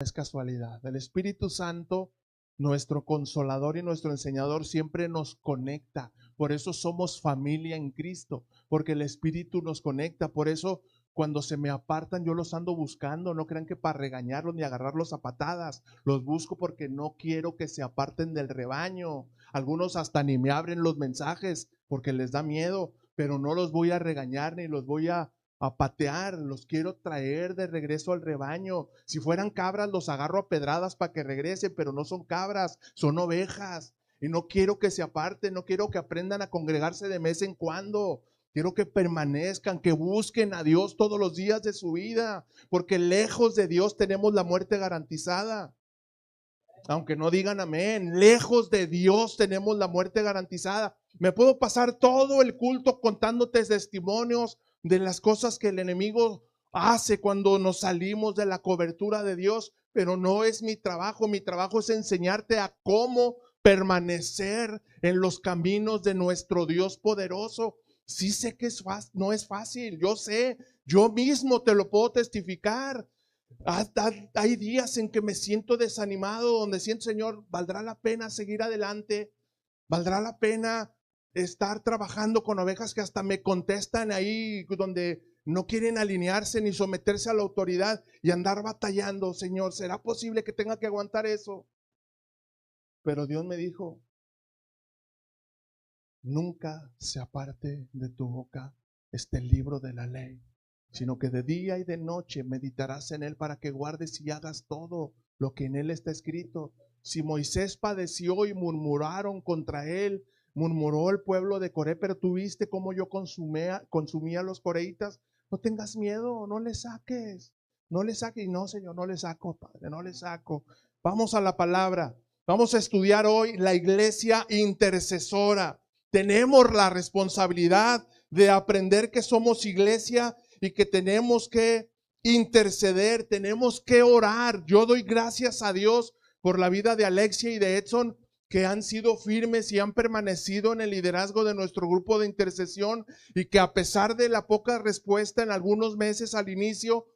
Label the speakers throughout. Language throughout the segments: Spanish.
Speaker 1: Es casualidad. El Espíritu Santo, nuestro consolador y nuestro enseñador, siempre nos conecta. Por eso somos familia en Cristo, porque el Espíritu nos conecta. Por eso cuando se me apartan yo los ando buscando. No crean que para regañarlos ni agarrarlos a patadas. Los busco porque no quiero que se aparten del rebaño. Algunos hasta ni me abren los mensajes porque les da miedo, pero no los voy a regañar ni los voy a patear, los quiero traer de regreso al rebaño. Si fueran cabras, los agarro a pedradas para que regresen, pero no son cabras, son ovejas. Y no quiero que se aparten, no quiero que aprendan a congregarse de vez en cuando. Quiero que permanezcan, que busquen a Dios todos los días de su vida, porque lejos de Dios tenemos la muerte garantizada. Aunque no digan amén, lejos de Dios tenemos la muerte garantizada. Me puedo pasar todo el culto contándote testimonios de las cosas que el enemigo hace cuando nos salimos de la cobertura de Dios, pero no es mi trabajo. Mi trabajo es enseñarte a cómo permanecer en los caminos de nuestro Dios poderoso. Sí sé que no es fácil, yo sé, yo mismo te lo puedo testificar. Hay días en que me siento desanimado, donde siento, Señor, ¿valdrá la pena seguir adelante? ¿Valdrá la pena estar trabajando con ovejas que hasta me contestan ahí, donde no quieren alinearse ni someterse a la autoridad y andar batallando? Señor, ¿será posible que tenga que aguantar eso? Pero Dios me dijo, nunca se aparte de tu boca este libro de la ley, sino que de día y de noche meditarás en él para que guardes y hagas todo lo que en él está escrito. Si Moisés padeció y murmuraron contra él, murmuró el pueblo de Coré, pero tú viste cómo yo consumía a los coreitas. No tengas miedo, no le saques, no le saques. Y no, Señor, no le saco, Padre, no le saco. Vamos a la palabra. Vamos a estudiar hoy la iglesia intercesora. Tenemos la responsabilidad de aprender que somos iglesia y que tenemos que interceder, tenemos que orar. Yo doy gracias a Dios por la vida de Alexia y de Edson, que han sido firmes y han permanecido en el liderazgo de nuestro grupo de intercesión, y que a pesar de la poca respuesta en algunos meses al inicio,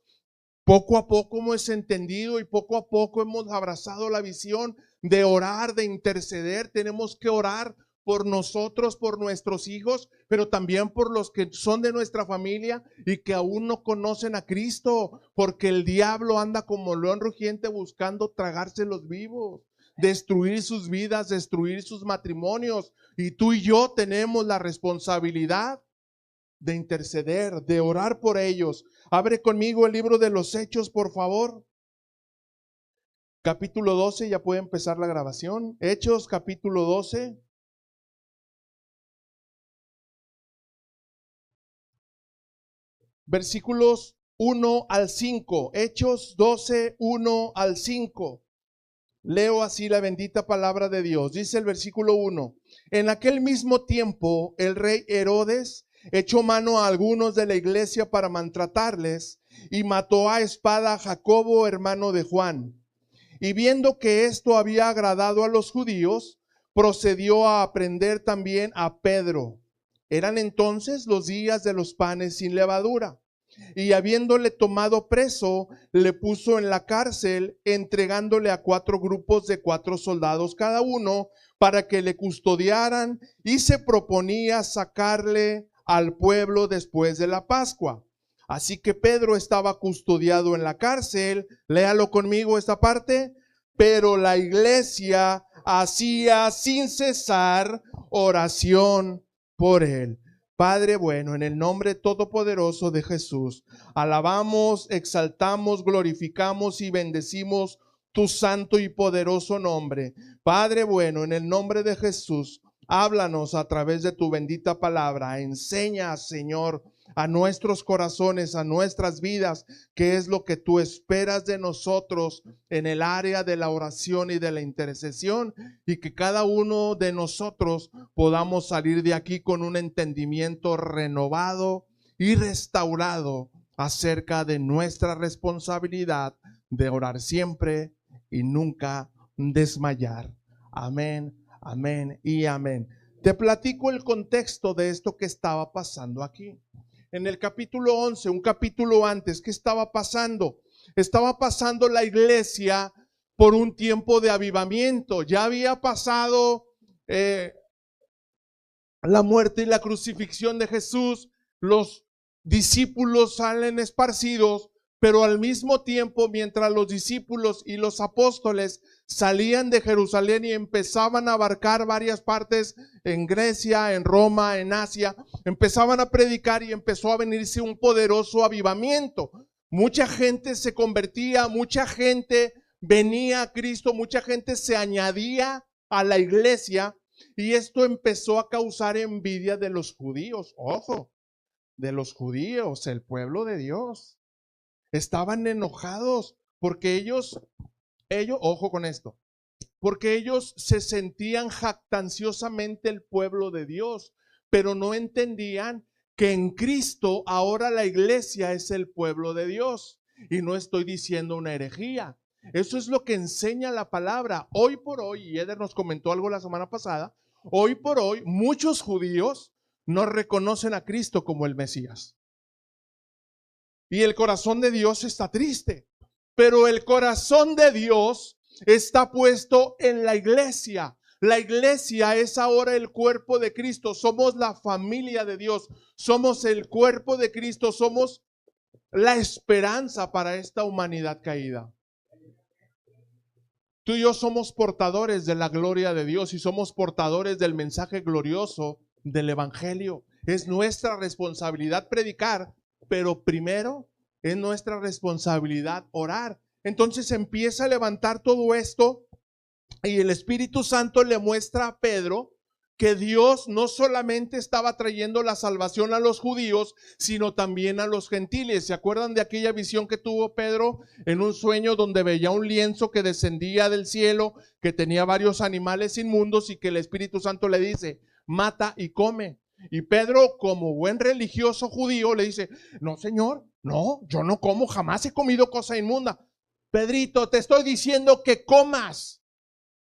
Speaker 1: poco a poco hemos entendido y poco a poco hemos abrazado la visión de orar, de interceder. Tenemos que orar por nosotros, por nuestros hijos, pero también por los que son de nuestra familia y que aún no conocen a Cristo, porque el diablo anda como león rugiente buscando tragárselos vivos, destruir sus vidas, destruir sus matrimonios. Y tú y yo tenemos la responsabilidad de interceder, de orar por ellos. Abre conmigo el libro de los Hechos, por favor. Capítulo 12, ya puede empezar la grabación. Hechos, capítulo 12. Versículos 1 al 5. Hechos 12, 1 al 5. Leo así la bendita palabra de Dios. Dice el versículo 1. En aquel mismo tiempo, el rey Herodes echó mano a algunos de la iglesia para maltratarles y mató a espada a Jacobo, hermano de Juan. Y viendo que esto había agradado a los judíos, procedió a prender también a Pedro. Eran entonces los días de los panes sin levadura. Y habiéndole tomado preso, le puso en la cárcel, entregándole a 4 grupos de 4 soldados cada uno, para que le custodiaran, y se proponía sacarle al pueblo después de la Pascua. Así que Pedro estaba custodiado en la cárcel. Léalo conmigo esta parte. Pero la iglesia hacía sin cesar oración por él. Padre bueno, en el nombre todopoderoso de Jesús, alabamos, exaltamos, glorificamos y bendecimos tu santo y poderoso nombre. Padre bueno, en el nombre de Jesús, háblanos a través de tu bendita palabra. Enseña, Señor, a nuestros corazones, a nuestras vidas, qué es lo que tú esperas de nosotros en el área de la oración y de la intercesión, y que cada uno de nosotros podamos salir de aquí con un entendimiento renovado y restaurado acerca de nuestra responsabilidad de orar siempre y nunca desmayar. Amén, amén y amén. Te platico el contexto de esto que estaba pasando aquí. En el capítulo 11, un capítulo antes, ¿qué estaba pasando? estaba pasando la iglesia por un tiempo de avivamiento. Ya había pasado la muerte y la crucifixión de Jesús. Los discípulos salen esparcidos, pero al mismo tiempo, mientras los discípulos y los apóstoles salían de Jerusalén y empezaban a abarcar varias partes en Grecia, en Roma, en Asia, empezaban a predicar y empezó a venirse un poderoso avivamiento. Mucha gente se convertía, mucha gente venía a Cristo, mucha gente se añadía a la iglesia, y esto empezó a causar envidia de los judíos. Ojo, de los judíos, el pueblo de Dios. Estaban enojados porque ellos, ojo con esto, porque ellos se sentían jactanciosamente el pueblo de Dios, pero no entendían que en Cristo ahora la iglesia es el pueblo de Dios. Y no estoy diciendo una herejía. Eso es lo que enseña la palabra. Hoy por hoy, y Eder nos comentó algo la semana pasada, hoy por hoy muchos judíos no reconocen a Cristo como el Mesías. Y el corazón de Dios está triste, pero el corazón de Dios está puesto en la iglesia. La iglesia es ahora el cuerpo de Cristo. Somos la familia de Dios. Somos el cuerpo de Cristo. Somos la esperanza para esta humanidad caída. Tú y yo somos portadores de la gloria de Dios y somos portadores del mensaje glorioso del evangelio. Es nuestra responsabilidad predicar, pero primero es nuestra responsabilidad orar. Entonces empieza a levantar todo esto y el Espíritu Santo le muestra a Pedro que Dios no solamente estaba trayendo la salvación a los judíos, sino también a los gentiles. ¿Se acuerdan de aquella visión que tuvo Pedro en un sueño donde veía un lienzo que descendía del cielo, que tenía varios animales inmundos y que el Espíritu Santo le dice, mata y come? Y Pedro, como buen religioso judío, le dice, no, Señor, no, yo no como, jamás he comido cosa inmunda. Pedrito, te estoy diciendo que comas,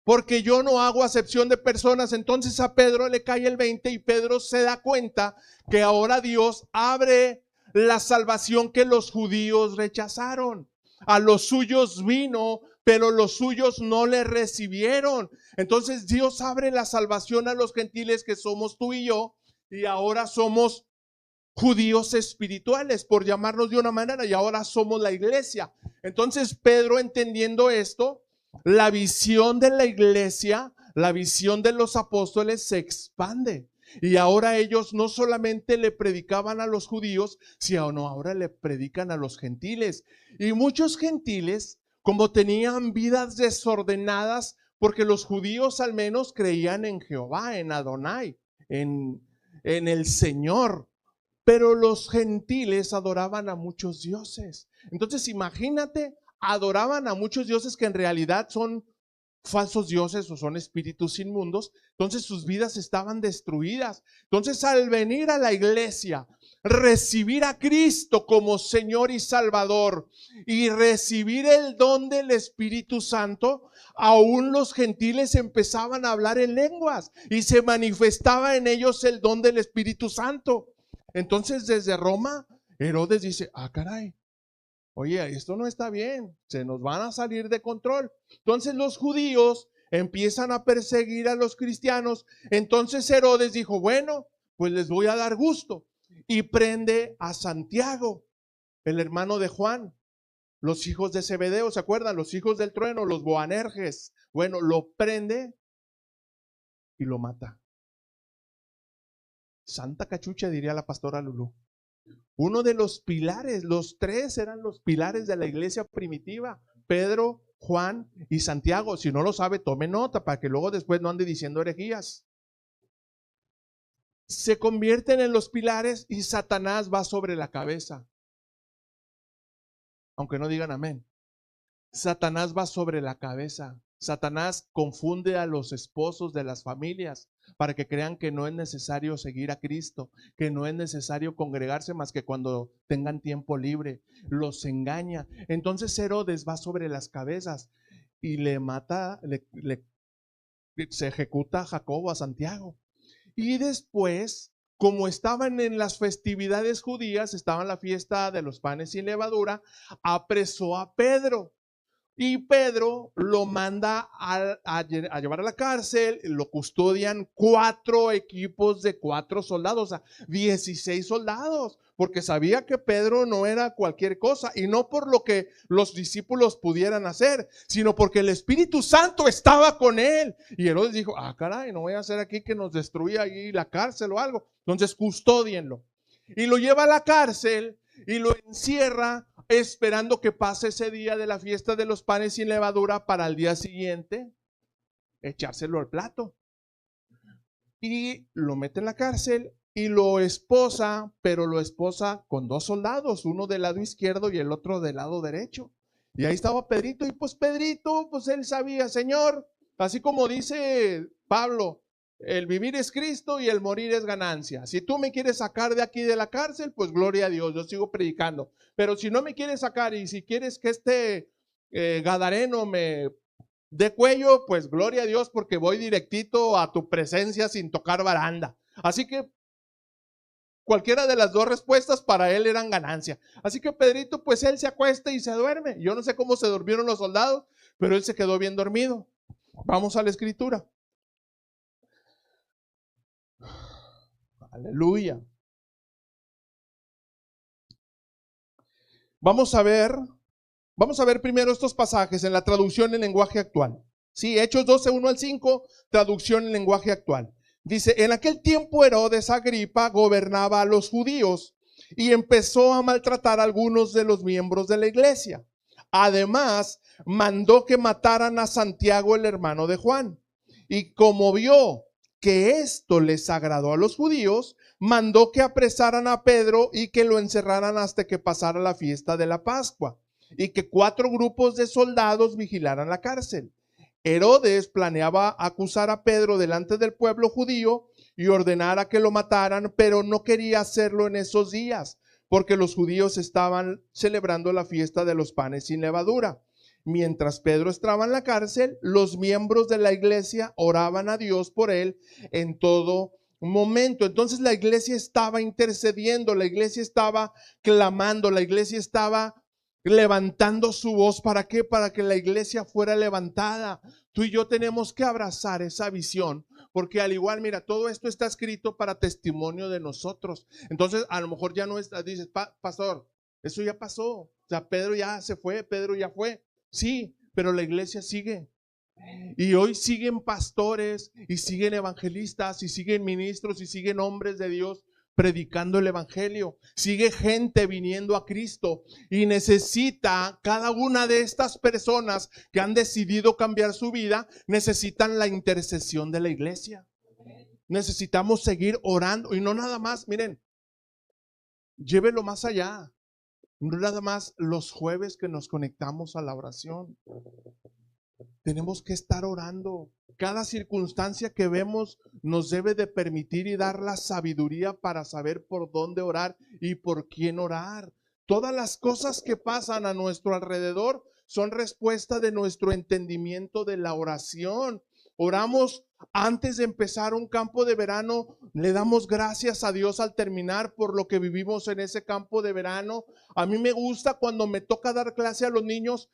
Speaker 1: porque yo no hago acepción de personas. Entonces a Pedro le cae el 20 y Pedro se da cuenta que ahora Dios abre la salvación que los judíos rechazaron. A los suyos vino, pero los suyos no le recibieron. Entonces Dios abre la salvación a los gentiles, que somos tú y yo, y ahora somos judíos espirituales, por llamarnos de una manera, y ahora somos la iglesia. Entonces Pedro, entendiendo esto, la visión de la iglesia, la visión de los apóstoles se expande. Y ahora ellos no solamente le predicaban a los judíos, sino ahora le predican a los gentiles. Y muchos gentiles, como tenían vidas desordenadas, porque los judíos al menos creían en Jehová, en Adonai, en el Señor. Pero los gentiles adoraban a muchos dioses. Entonces imagínate, adoraban a muchos dioses que en realidad son falsos dioses o son espíritus inmundos. Entonces sus vidas estaban destruidas. Entonces, al venir a la iglesia, recibir a Cristo como Señor y Salvador y recibir el don del Espíritu Santo, aún los gentiles empezaban a hablar en lenguas y se manifestaba en ellos el don del Espíritu Santo. Entonces, desde Roma, Herodes dice, caray, oye, esto no está bien, se nos van a salir de control. Entonces los judíos empiezan a perseguir a los cristianos. Entonces Herodes dijo, bueno, pues les voy a dar gusto. Y prende a Santiago, el hermano de Juan, los hijos de Zebedeo, ¿se acuerdan? Los hijos del trueno, los Boanerges. Bueno, lo prende y lo mata. Santa cachucha, diría la pastora Lulú. Uno de los pilares, los tres eran los pilares de la iglesia primitiva: Pedro, Juan y Santiago. Si no lo sabe, tome nota para que luego después no ande diciendo herejías. Se convierten en los pilares y Satanás va sobre la cabeza. Aunque no digan amén. Satanás va sobre la cabeza. Satanás confunde a los esposos de las familias para que crean que no es necesario seguir a Cristo, que no es necesario congregarse más que cuando tengan tiempo libre. Los engaña. Entonces Herodes va sobre las cabezas y le mata, se ejecuta a Jacobo, a Santiago. Y después como estaban en las festividades judías, estaba en la fiesta de los panes sin levadura, apresó a Pedro. Y Pedro lo manda a llevar a la cárcel, lo custodian 4 equipos de 4 soldados, o sea, 16 soldados, porque sabía que Pedro no era cualquier cosa, y no por lo que los discípulos pudieran hacer, sino porque el Espíritu Santo estaba con él. Y Herodes dijo, caray, no voy a hacer aquí que nos destruya ahí la cárcel o algo, entonces custódienlo. Y lo lleva a la cárcel y lo encierra esperando que pase ese día de la fiesta de los panes sin levadura para el día siguiente echárselo al plato. Y lo mete en la cárcel y lo esposa, pero lo esposa con 2 soldados, uno del lado izquierdo y el otro del lado derecho. Y ahí estaba Pedrito, y pues Pedrito, pues él sabía, Señor, así como dice Pablo, el vivir es Cristo y el morir es ganancia. Si tú me quieres sacar de aquí de la cárcel, pues gloria a Dios, yo sigo predicando. Pero si no me quieres sacar y si quieres que este gadareno me dé cuello, pues gloria a Dios, porque voy directito a tu presencia sin tocar baranda. Así que cualquiera de las 2 respuestas para él eran ganancia. Así que Pedrito, pues él se acuesta y se duerme. Yo no sé cómo se durmieron los soldados, pero él se quedó bien dormido. Vamos a la escritura. Aleluya. Vamos a ver primero estos pasajes en la traducción en lenguaje actual. Sí, Hechos 12, 1 al 5, traducción en lenguaje actual. Dice, en aquel tiempo Herodes Agripa gobernaba a los judíos y empezó a maltratar a algunos de los miembros de la iglesia. Además, mandó que mataran a Santiago, el hermano de Juan. Y como vio que esto les agradó a los judíos, mandó que apresaran a Pedro y que lo encerraran hasta que pasara la fiesta de la Pascua, y que 4 grupos de soldados vigilaran la cárcel. Herodes planeaba acusar a Pedro delante del pueblo judío y ordenar a que lo mataran, pero no quería hacerlo en esos días, porque los judíos estaban celebrando la fiesta de los panes sin levadura. Mientras Pedro estaba en la cárcel, los miembros de la iglesia oraban a Dios por él en todo momento. Entonces la iglesia estaba intercediendo, la iglesia estaba clamando, la iglesia estaba levantando su voz. ¿Para qué? Para que la iglesia fuera levantada. Tú y yo tenemos que abrazar esa visión, porque al igual, mira, todo esto está escrito para testimonio de nosotros. Entonces a lo mejor ya no está, dices, pastor, eso ya pasó, o sea, Pedro ya se fue, Pedro ya fue. Sí, pero la iglesia sigue. Y hoy siguen pastores y siguen evangelistas y siguen ministros y siguen hombres de Dios predicando el evangelio. Sigue gente viniendo a Cristo y necesita cada una de estas personas que han decidido cambiar su vida, necesitan la intercesión de la iglesia. Necesitamos seguir orando y no nada más, miren, llévelo más allá. No nada más los jueves que nos conectamos a la oración. Tenemos que estar orando. Cada circunstancia que vemos nos debe de permitir y dar la sabiduría para saber por dónde orar y por quién orar. Todas las cosas que pasan a nuestro alrededor son respuesta de nuestro entendimiento de la oración. Oramos antes de empezar un campo de verano, le damos gracias a Dios al terminar por lo que vivimos en ese campo de verano. A mí me gusta cuando me toca dar clase a los niños,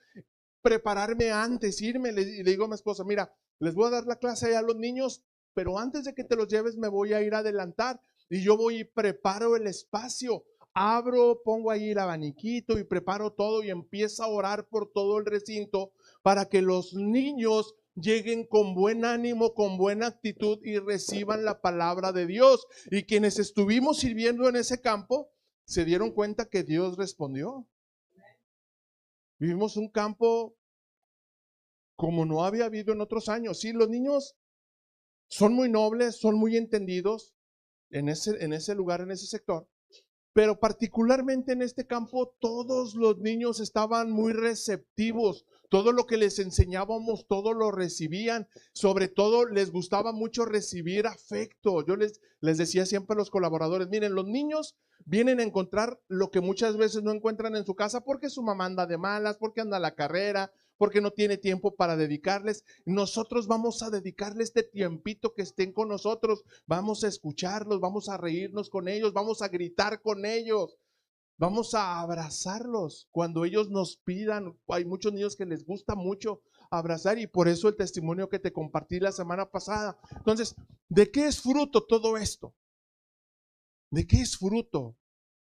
Speaker 1: prepararme antes, irme, le digo a mi esposa, mira, les voy a dar la clase a los niños, pero antes de que te los lleves me voy a ir a adelantar y yo voy y preparo el espacio, abro, pongo ahí el abaniquito y preparo todo y empiezo a orar por todo el recinto para que los niños lleguen con buen ánimo, con buena actitud y reciban la palabra de Dios. Y quienes estuvimos sirviendo en ese campo se dieron cuenta que Dios respondió. Vivimos un campo como no había habido en otros años. Sí, los niños son muy nobles, son muy entendidos en ese lugar, en ese sector. Pero particularmente en este campo, todos los niños estaban muy receptivos. Todo lo que les enseñábamos, todo lo recibían. Sobre todo les gustaba mucho recibir afecto. Yo les decía siempre a los colaboradores, miren, los niños vienen a encontrar lo que muchas veces no encuentran en su casa porque su mamá anda de malas, porque anda a la carrera, porque no tiene tiempo para dedicarles. Nosotros vamos a dedicarle este tiempito que estén con nosotros. Vamos a escucharlos, vamos a reírnos con ellos, vamos a gritar con ellos. Vamos a abrazarlos cuando ellos nos pidan. Hay muchos niños que les gusta mucho abrazar y por eso el testimonio que te compartí la semana pasada. Entonces, ¿de qué es fruto todo esto? ¿De qué es fruto?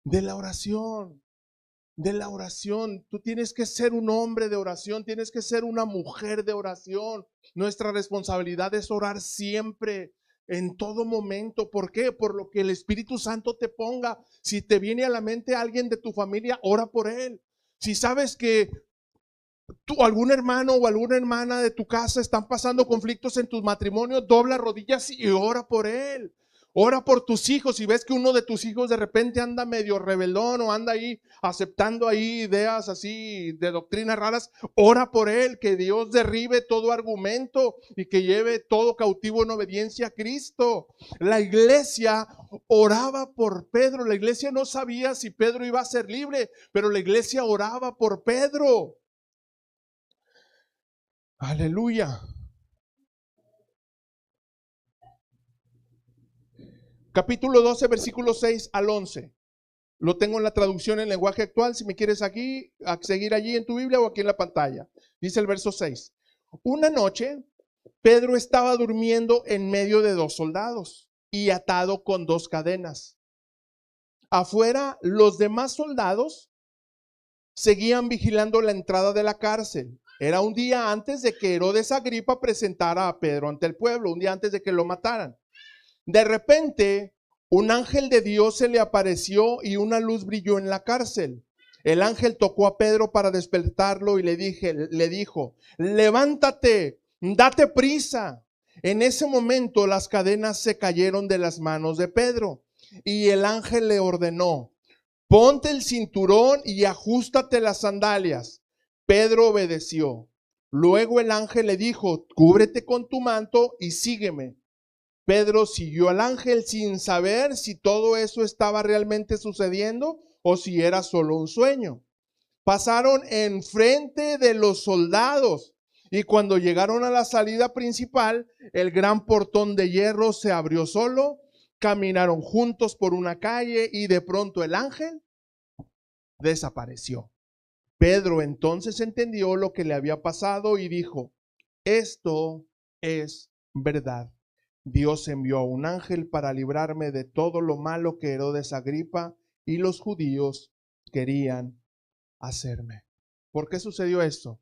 Speaker 1: De la oración. De la oración. Tú tienes que ser un hombre de oración, tienes que ser una mujer de oración. Nuestra responsabilidad es orar siempre, en todo momento. ¿Por qué? Por lo que el Espíritu Santo te ponga. Si te viene a la mente alguien de tu familia, ora por él. Si sabes que tú, algún hermano o alguna hermana de tu casa están pasando conflictos en tus matrimonios, dobla rodillas y ora por él. Ora por tus hijos. Si ves que uno de tus hijos de repente anda medio rebelón o anda ahí aceptando ahí ideas así de doctrinas raras, ora por él, que Dios derribe todo argumento y que lleve todo cautivo en obediencia a Cristo. La iglesia oraba por Pedro. La iglesia no sabía si Pedro iba a ser libre, pero la iglesia oraba por Pedro. Aleluya. Capítulo 12, versículos 6 al 11. Lo tengo en la traducción en lenguaje actual. Si me quieres aquí, a seguir allí en tu Biblia o aquí en la pantalla. Dice el verso 6. Una noche, Pedro estaba durmiendo en medio de dos soldados y atado con dos cadenas. Afuera, los demás soldados seguían vigilando la entrada de la cárcel. Era un día antes de que Herodes Agripa presentara a Pedro ante el pueblo, un día antes de que lo mataran. De repente, un ángel de Dios se le apareció y una luz brilló en la cárcel. El ángel tocó a Pedro para despertarlo y le dijo, levántate, date prisa. En ese momento las cadenas se cayeron de las manos de Pedro y el ángel le ordenó, ponte el cinturón y ajústate las sandalias. Pedro obedeció. Luego el ángel le dijo, cúbrete con tu manto y sígueme. Pedro siguió al ángel sin saber si todo eso estaba realmente sucediendo o si era solo un sueño. Pasaron enfrente de los soldados y cuando llegaron a la salida principal, el gran portón de hierro se abrió solo, caminaron juntos por una calle y de pronto el ángel desapareció. Pedro entonces entendió lo que le había pasado y dijo, esto es verdad. Dios envió a un ángel para librarme de todo lo malo que Herodes Agripa y los judíos querían hacerme. ¿Por qué sucedió esto?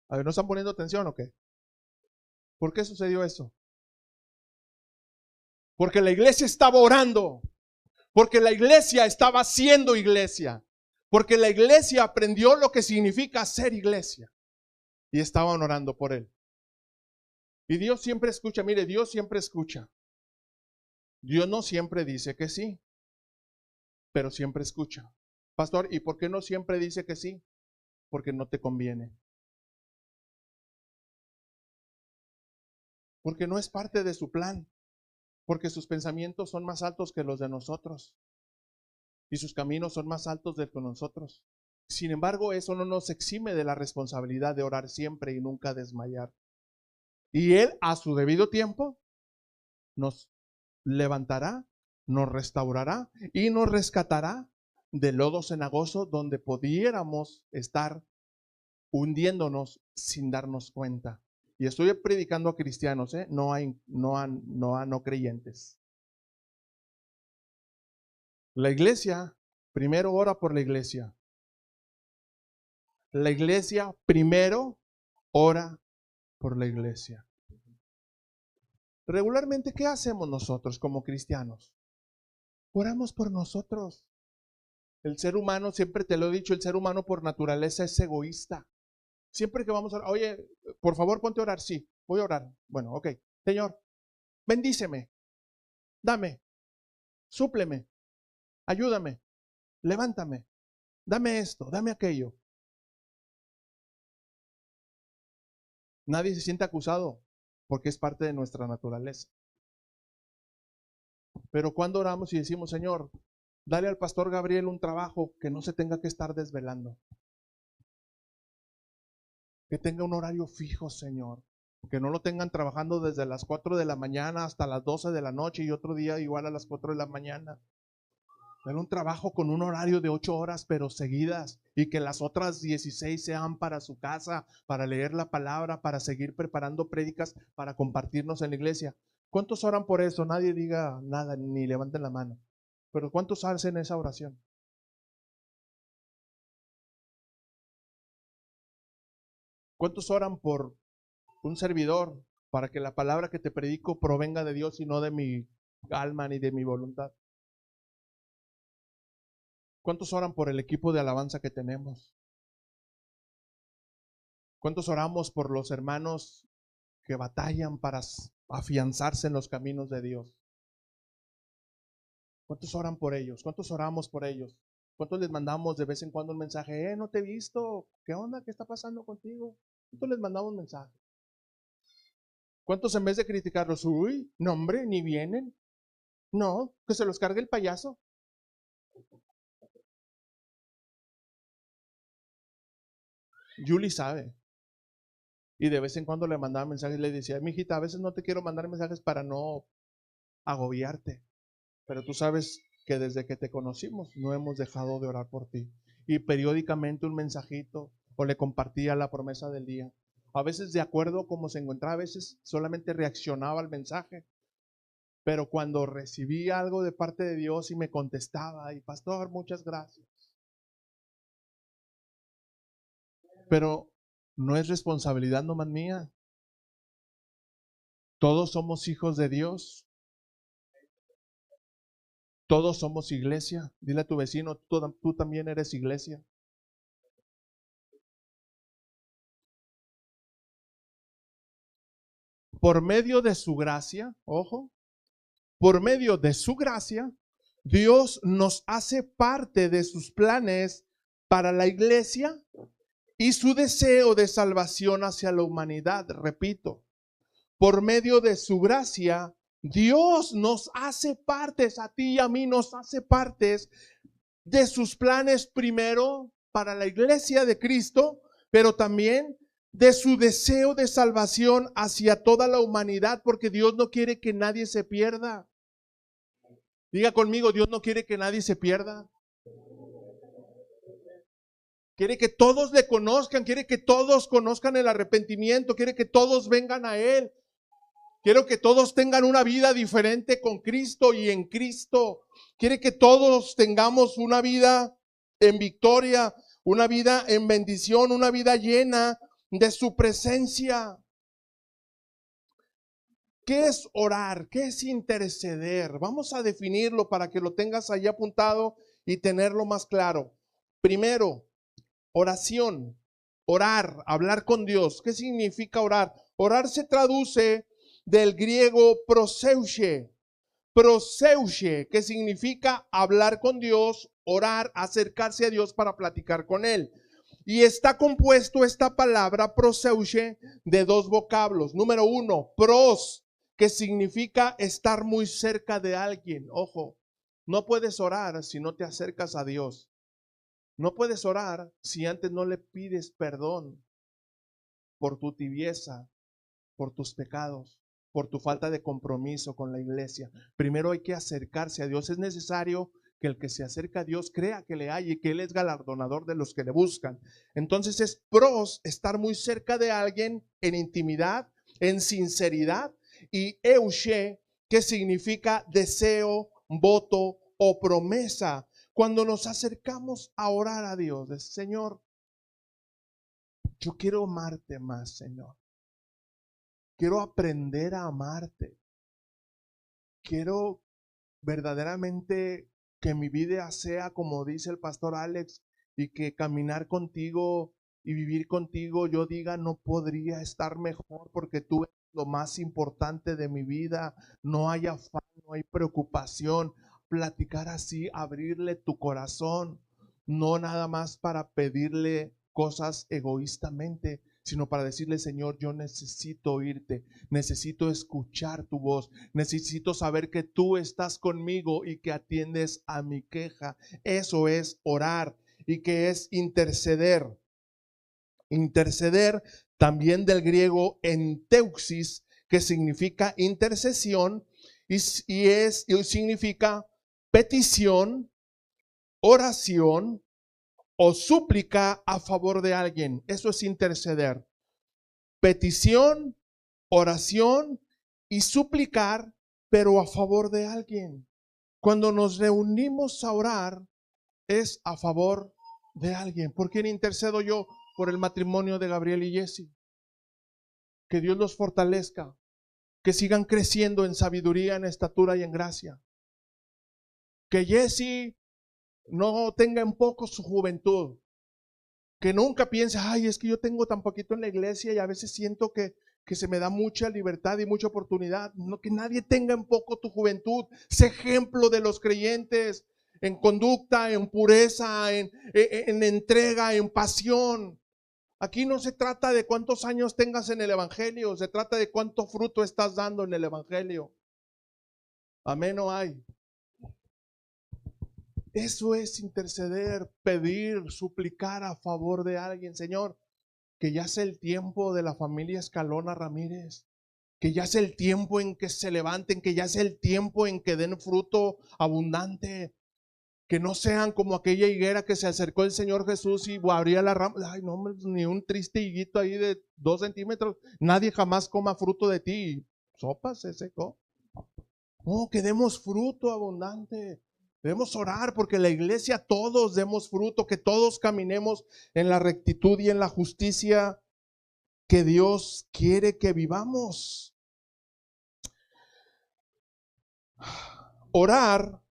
Speaker 1: A ver, ¿no están poniendo atención o qué? ¿Por qué sucedió eso? Porque la iglesia estaba orando, porque la iglesia estaba haciendo iglesia, porque la iglesia aprendió lo que significa ser iglesia y estaban orando por él. Y Dios siempre escucha, mire, Dios siempre escucha. Dios no siempre dice que sí, pero siempre escucha. Pastor, ¿y por qué no siempre dice que sí? Porque no te conviene. Porque no es parte de su plan. Porque sus pensamientos son más altos que los de nosotros. Y sus caminos son más altos de los de nosotros. Sin embargo, eso no nos exime de la responsabilidad de orar siempre y nunca desmayar. Y Él, a su debido tiempo, nos levantará, nos restaurará y nos rescatará del lodo cenagoso donde pudiéramos estar hundiéndonos sin darnos cuenta. Y estoy predicando a cristianos, no a no creyentes. La iglesia primero ora por la iglesia. La iglesia primero ora por la iglesia. Regularmente, ¿qué hacemos nosotros como cristianos? Oramos por nosotros. El ser humano, siempre te lo he dicho, el ser humano por naturaleza es egoísta. Siempre que vamos a orar, oye, por favor ponte a orar, sí, voy a orar. Bueno, ok, Señor, bendíceme, dame, súpleme, ayúdame, levántame, dame esto, dame aquello. Nadie se siente acusado porque es parte de nuestra naturaleza. Pero cuando oramos y decimos, Señor, Dale al pastor Gabriel un trabajo que no se tenga que estar desvelando. Que tenga un horario fijo, Señor. Que no lo tengan trabajando desde las 4 de la mañana hasta las 12 de la noche y otro día igual a las 4 de la mañana. Dale un trabajo con un horario de 8 horas, pero seguidas. Y que las otras 16 sean para su casa, para leer la palabra, para seguir preparando prédicas, para compartirnos en la iglesia. ¿Cuántos oran por eso? Nadie diga nada, ni levanten la mano. Pero ¿cuántos hacen esa oración? ¿Cuántos oran por un servidor para que la palabra que te predico provenga de Dios y no de mi alma ni de mi voluntad? ¿Cuántos oran por el equipo de alabanza que tenemos? ¿Cuántos oramos por los hermanos que batallan para afianzarse en los caminos de Dios? ¿Cuántos oran por ellos? ¿Cuántos oramos por ellos? ¿Cuántos les mandamos de vez en cuando un mensaje? No te he visto. ¿Qué onda? ¿Qué está pasando contigo? ¿Cuántos les mandamos un mensaje? ¿Cuántos en vez de criticarlos, uy, no hombre, ni vienen? No, que se los cargue el payaso. Julie sabe. Y de vez en cuando le mandaba mensajes y le decía, mijita, a veces no te quiero mandar mensajes para no agobiarte, pero tú sabes que desde que te conocimos no hemos dejado de orar por ti. Y periódicamente un mensajito o le compartía la promesa del día. A veces de acuerdo a cómo se encontraba, a veces solamente reaccionaba al mensaje. Pero cuando recibía algo de parte de Dios y me contestaba, y pastor, muchas gracias. Pero no es responsabilidad nomás mía. Todos somos hijos de Dios. Todos somos iglesia. Dile a tu vecino, tú también eres iglesia. Por medio de su gracia, ojo, por medio de su gracia, Dios nos hace parte de sus planes para la iglesia y su deseo de salvación hacia la humanidad. Repito, por medio de su gracia, Dios nos hace partes, a ti y a mí nos hace partes de sus planes primero para la iglesia de Cristo, pero también de su deseo de salvación hacia toda la humanidad, porque Dios no quiere que nadie se pierda. Diga conmigo, Dios no quiere que nadie se pierda. Quiere que todos le conozcan, quiere que todos conozcan el arrepentimiento, quiere que todos vengan a Él. Quiero que todos tengan una vida diferente con Cristo y en Cristo. Quiere que todos tengamos una vida en victoria, una vida en bendición, una vida llena de su presencia. ¿Qué es orar? ¿Qué es interceder? Vamos a definirlo para que lo tengas ahí apuntado y tenerlo más claro. Primero, oración, orar, hablar con Dios. ¿Qué significa orar? Orar se traduce del griego proseuche, que significa hablar con Dios, orar, acercarse a Dios para platicar con Él. Y está compuesto esta palabra proseuche de dos vocablos. Número uno, pros, que significa estar muy cerca de alguien. Ojo, no puedes orar si no te acercas a Dios. No puedes orar si antes no le pides perdón por tu tibieza, por tus pecados, por tu falta de compromiso con la iglesia. Primero hay que acercarse a Dios. Es necesario que el que se acerca a Dios crea que le hay y que Él es galardonador de los que le buscan. Entonces es pros estar muy cerca de alguien en intimidad, en sinceridad, y euche, que significa deseo, voto o promesa. Cuando nos acercamos a orar a Dios, Señor, yo quiero amarte más, Señor. Quiero aprender a amarte. Quiero verdaderamente que mi vida sea como dice el pastor Alex, y que caminar contigo y vivir contigo, yo diga, no podría estar mejor porque tú eres lo más importante de mi vida. No hay afán, no hay preocupación. Platicar así, abrirle tu corazón, no nada más para pedirle cosas egoístamente, sino para decirle, Señor, yo necesito oírte, necesito escuchar tu voz, necesito saber que tú estás conmigo y que atiendes a mi queja. Eso es orar. ¿Y que es interceder? Interceder, también del griego enteuxis, que significa intercesión y significa petición, oración o súplica a favor de alguien. Eso es interceder. Petición, oración y suplicar, pero a favor de alguien. Cuando nos reunimos a orar, es a favor de alguien. ¿Por quién intercedo yo? Por el matrimonio de Gabriel y Jessy. Que Dios los fortalezca, que sigan creciendo en sabiduría, en estatura y en gracia. Que Jessy no tenga en poco su juventud. Que nunca piense, ay, es que yo tengo tan poquito en la iglesia y a veces siento que se me da mucha libertad y mucha oportunidad. No, que nadie tenga en poco tu juventud. Sé ejemplo de los creyentes en conducta, en pureza, en entrega, en pasión. Aquí no se trata de cuántos años tengas en el evangelio, se trata de cuánto fruto estás dando en el evangelio. Amén, no hay. Eso es interceder, pedir, suplicar a favor de alguien. Señor, que ya sea el tiempo de la familia Escalona Ramírez, que ya sea el tiempo en que se levanten, que ya sea el tiempo en que den fruto abundante. Que no sean como aquella higuera que se acercó el Señor Jesús y abría la rama. Ay, no, hombre, ni un triste higuito ahí de 2 centímetros. Nadie jamás coma fruto de ti. Sopa se secó. No, que demos fruto abundante. Debemos orar porque la iglesia todos demos fruto, que todos caminemos en la rectitud y en la justicia que Dios quiere que vivamos. Orar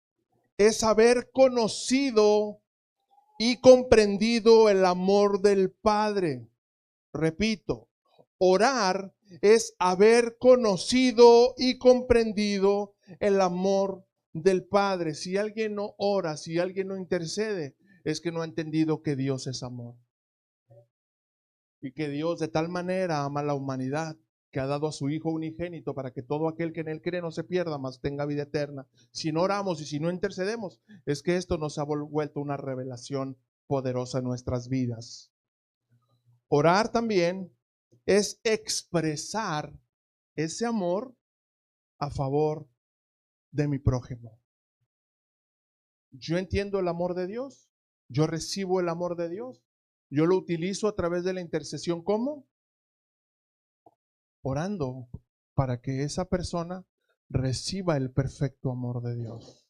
Speaker 1: es haber conocido y comprendido el amor del Padre. Repito, orar es haber conocido y comprendido el amor del Padre. Si alguien no ora, si alguien no intercede, es que no ha entendido que Dios es amor. Y que Dios de tal manera ama a la humanidad que ha dado a su Hijo unigénito para que todo aquel que en él cree no se pierda, mas tenga vida eterna. Si no oramos y si no intercedemos, es que esto nos ha vuelto una revelación poderosa en nuestras vidas. Orar también es expresar ese amor a favor de mi prójimo. Yo entiendo el amor de Dios, yo recibo el amor de Dios, yo lo utilizo a través de la intercesión. ¿Cómo? Orando para que esa persona reciba el perfecto amor de Dios.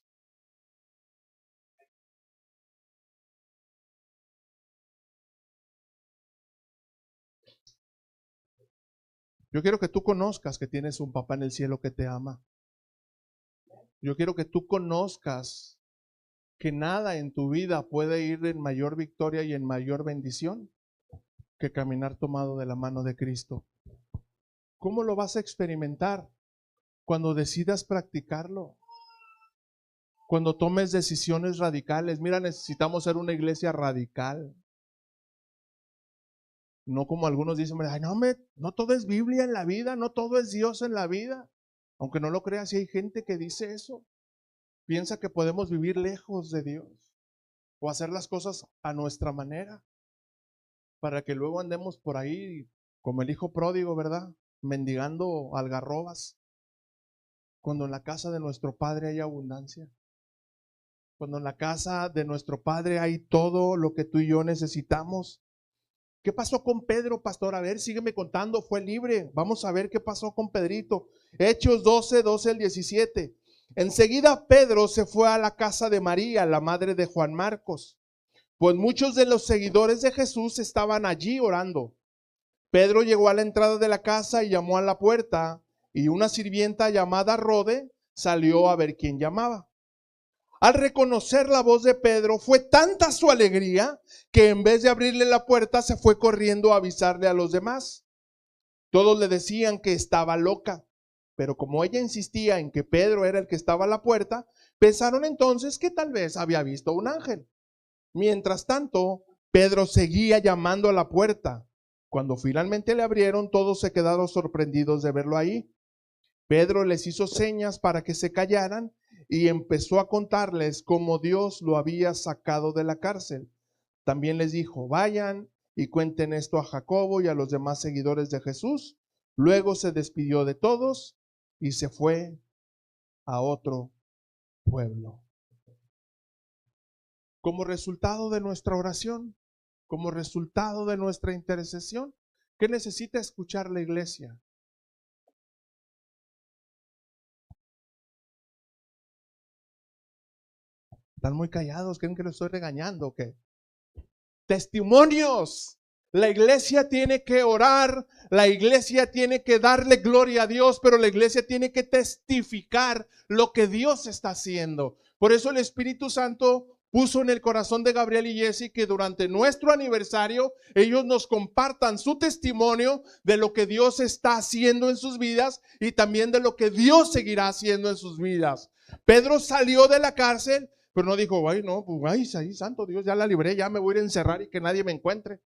Speaker 1: Yo quiero que tú conozcas que tienes un papá en el cielo que te ama. Yo quiero que tú conozcas que nada en tu vida puede ir en mayor victoria y en mayor bendición que caminar tomado de la mano de Cristo. ¿Cómo lo vas a experimentar? Cuando decidas practicarlo. Cuando tomes decisiones radicales. Mira, necesitamos ser una iglesia radical. No como algunos dicen, ay, no todo es Biblia en la vida, no todo es Dios en la vida. Aunque no lo creas, si hay gente que dice eso. Piensa que podemos vivir lejos de Dios o hacer las cosas a nuestra manera para que luego andemos por ahí como el hijo pródigo, ¿verdad? Mendigando algarrobas. Cuando en la casa de nuestro Padre hay abundancia. Cuando en la casa de nuestro Padre hay todo lo que tú y yo necesitamos. ¿Qué pasó con Pedro, pastor? A ver, sígueme contando, fue libre. Vamos a ver qué pasó con Pedrito. Hechos 12 al 17. Enseguida Pedro se fue a la casa de María, la madre de Juan Marcos, pues muchos de los seguidores de Jesús estaban allí orando. Pedro llegó a la entrada de la casa y llamó a la puerta, y una sirvienta llamada Rode salió a ver quién llamaba. Al reconocer la voz de Pedro, fue tanta su alegría que en vez de abrirle la puerta, se fue corriendo a avisarle a los demás. Todos le decían que estaba loca, pero como ella insistía en que Pedro era el que estaba a la puerta, pensaron entonces que tal vez había visto un ángel. Mientras tanto, Pedro seguía llamando a la puerta. Cuando finalmente le abrieron, todos se quedaron sorprendidos de verlo ahí. Pedro les hizo señas para que se callaran y empezó a contarles cómo Dios lo había sacado de la cárcel. También les dijo, vayan y cuenten esto a Jacobo y a los demás seguidores de Jesús. Luego se despidió de todos y se fue a otro pueblo. Como resultado de nuestra oración, como resultado de nuestra intercesión, ¿qué necesita escuchar la iglesia? Están muy callados, ¿creen que lo estoy regañando o qué? Testimonios. La iglesia tiene que orar, la iglesia tiene que darle gloria a Dios, pero la iglesia tiene que testificar lo que Dios está haciendo. Por eso el Espíritu Santo puso en el corazón de Gabriel y Jesse que durante nuestro aniversario ellos nos compartan su testimonio de lo que Dios está haciendo en sus vidas y también de lo que Dios seguirá haciendo en sus vidas. Pedro salió de la cárcel, pero no dijo, ay, no, pues, ay, santo Dios, ya la libré, ya me voy a ir a encerrar y que nadie me encuentre.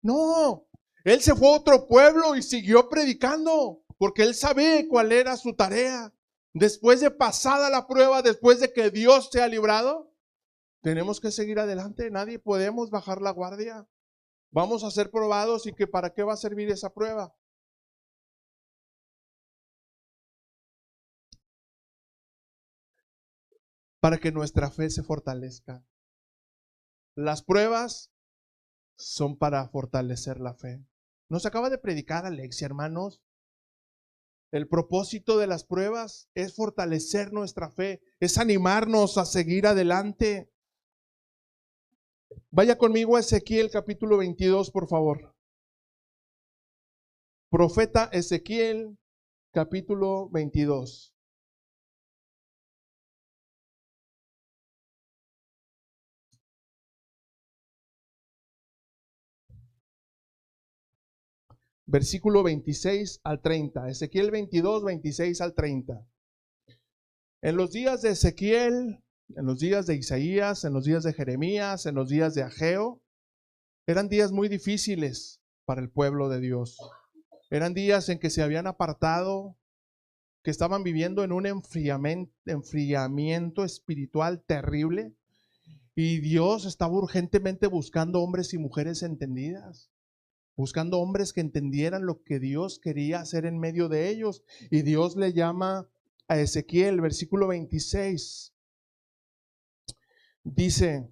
Speaker 1: No, él se fue a otro pueblo y siguió predicando, porque él sabía cuál era su tarea. Después de pasada la prueba, después de que Dios te ha librado, tenemos que seguir adelante, nadie podemos bajar la guardia. Vamos a ser probados y que para qué va a servir esa prueba. Para que nuestra fe se fortalezca. Las pruebas son para fortalecer la fe. Nos acaba de predicar Alexia, hermanos. El propósito de las pruebas es fortalecer nuestra fe, es animarnos a seguir adelante. Vaya conmigo a Ezequiel capítulo 22, por favor. Profeta Ezequiel capítulo 22. Versículo 26 al 30. Ezequiel 22, 26 al 30. En los días de Ezequiel, en los días de Isaías, en los días de Jeremías, en los días de Ageo, eran días muy difíciles para el pueblo de Dios. Eran días en que se habían apartado, que estaban viviendo en un enfriamiento espiritual terrible, y Dios estaba urgentemente buscando hombres y mujeres entendidas, buscando hombres que entendieran lo que Dios quería hacer en medio de ellos. Y Dios le llama a Ezequiel, versículo 26, dice,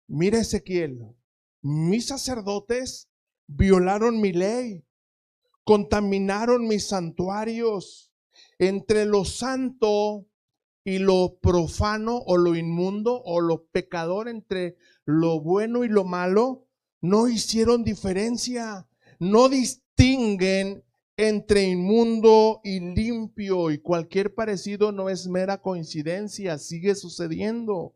Speaker 1: mira Ezequiel, mis sacerdotes violaron mi ley, contaminaron mis santuarios. Entre lo santo y lo profano o lo inmundo o lo pecador, entre lo bueno y lo malo, no hicieron diferencia, no distinguen entre inmundo y limpio, y cualquier parecido no es mera coincidencia, sigue sucediendo.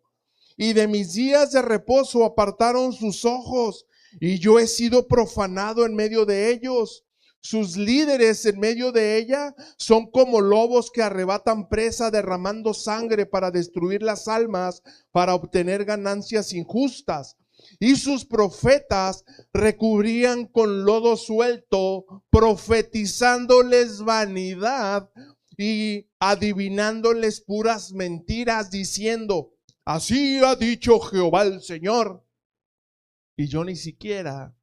Speaker 1: Y de mis días de reposo apartaron sus ojos, y yo he sido profanado en medio de ellos. Sus líderes en medio de ella son como lobos que arrebatan presa, derramando sangre para destruir las almas, para obtener ganancias injustas. Y sus profetas recubrían con lodo suelto, profetizándoles vanidad y adivinándoles puras mentiras, diciendo, así ha dicho Jehová el Señor. Y yo ni siquiera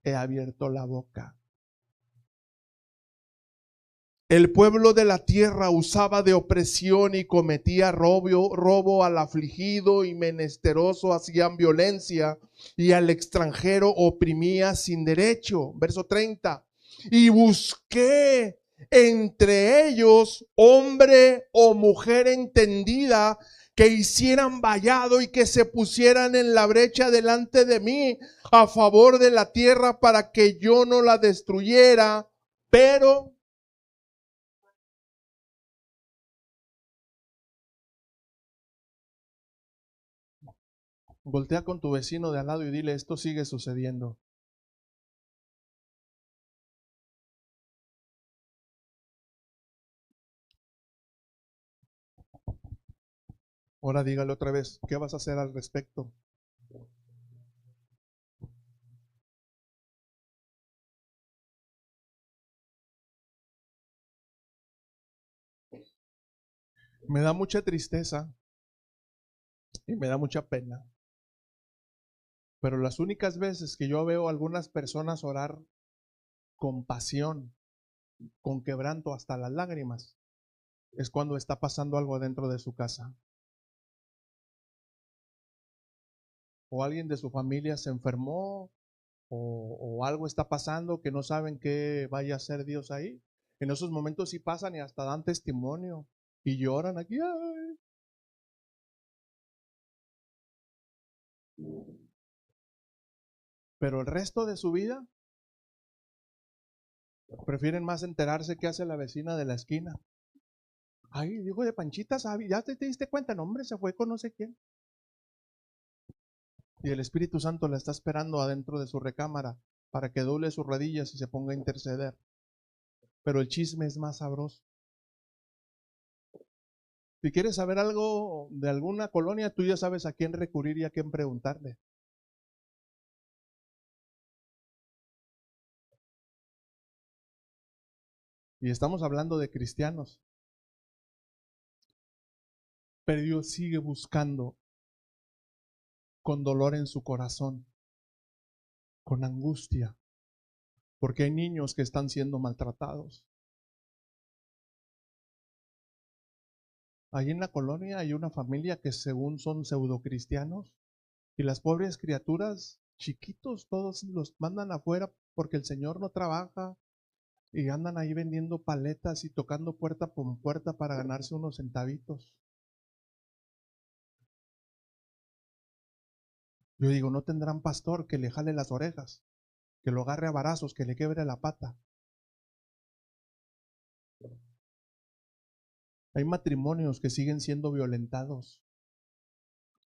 Speaker 1: he abierto la boca. El pueblo de la tierra usaba de opresión y cometía robo al afligido y menesteroso, hacían violencia, y al extranjero oprimía sin derecho. Verso 30. Y busqué entre ellos hombre o mujer entendida, que hicieran vallado y que se pusieran en la brecha delante de mí a favor de la tierra, para que yo no la destruyera. Pero voltea con tu vecino de al lado y dile, esto sigue sucediendo. Ahora dígale otra vez, ¿qué vas a hacer al respecto? Me da mucha tristeza y me da mucha pena. Pero las únicas veces que yo veo a algunas personas orar con pasión, con quebranto hasta las lágrimas, es cuando está pasando algo dentro de su casa. O alguien de su familia se enfermó, o algo está pasando que no saben qué vaya a hacer Dios ahí. En esos momentos sí pasan y hasta dan testimonio y lloran aquí. ¡Ay! Pero el resto de su vida prefieren más enterarse qué hace la vecina de la esquina. Ay, dijo de Panchita, ¿ya te diste cuenta? No, hombre, se fue con no sé quién. Y el Espíritu Santo la está esperando adentro de su recámara para que doble sus rodillas y se ponga a interceder. Pero el chisme es más sabroso. Si quieres saber algo de alguna colonia, tú ya sabes a quién recurrir y a quién preguntarle. Y estamos hablando de cristianos. Pero Dios sigue buscando con dolor en su corazón, con angustia, porque hay niños que están siendo maltratados. Ahí en la colonia hay una familia que según son pseudocristianos y las pobres criaturas, chiquitos, todos los mandan afuera porque el Señor no trabaja y andan ahí vendiendo paletas y tocando puerta por puerta para ganarse unos centavitos. Yo digo, no tendrán pastor que le jale las orejas, que lo agarre a varazos, que le quiebre la pata. Hay matrimonios que siguen siendo violentados.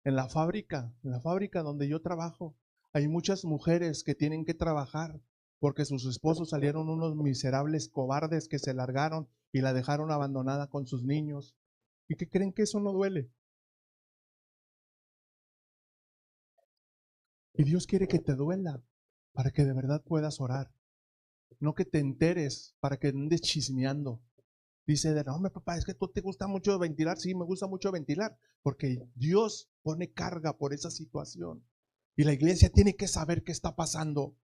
Speaker 1: En la fábrica donde yo trabajo, hay muchas mujeres que tienen que trabajar porque sus esposos salieron unos miserables cobardes que se largaron y la dejaron abandonada con sus niños. ¿Y que creen que eso no duele? Y Dios quiere que te duela para que de verdad puedas orar, no que te enteres para que andes chismeando. Dice, no, hombre, papá, es que tú te gusta mucho ventilar. Sí, me gusta mucho ventilar, porque Dios pone carga por esa situación. Y la iglesia tiene que saber qué está pasando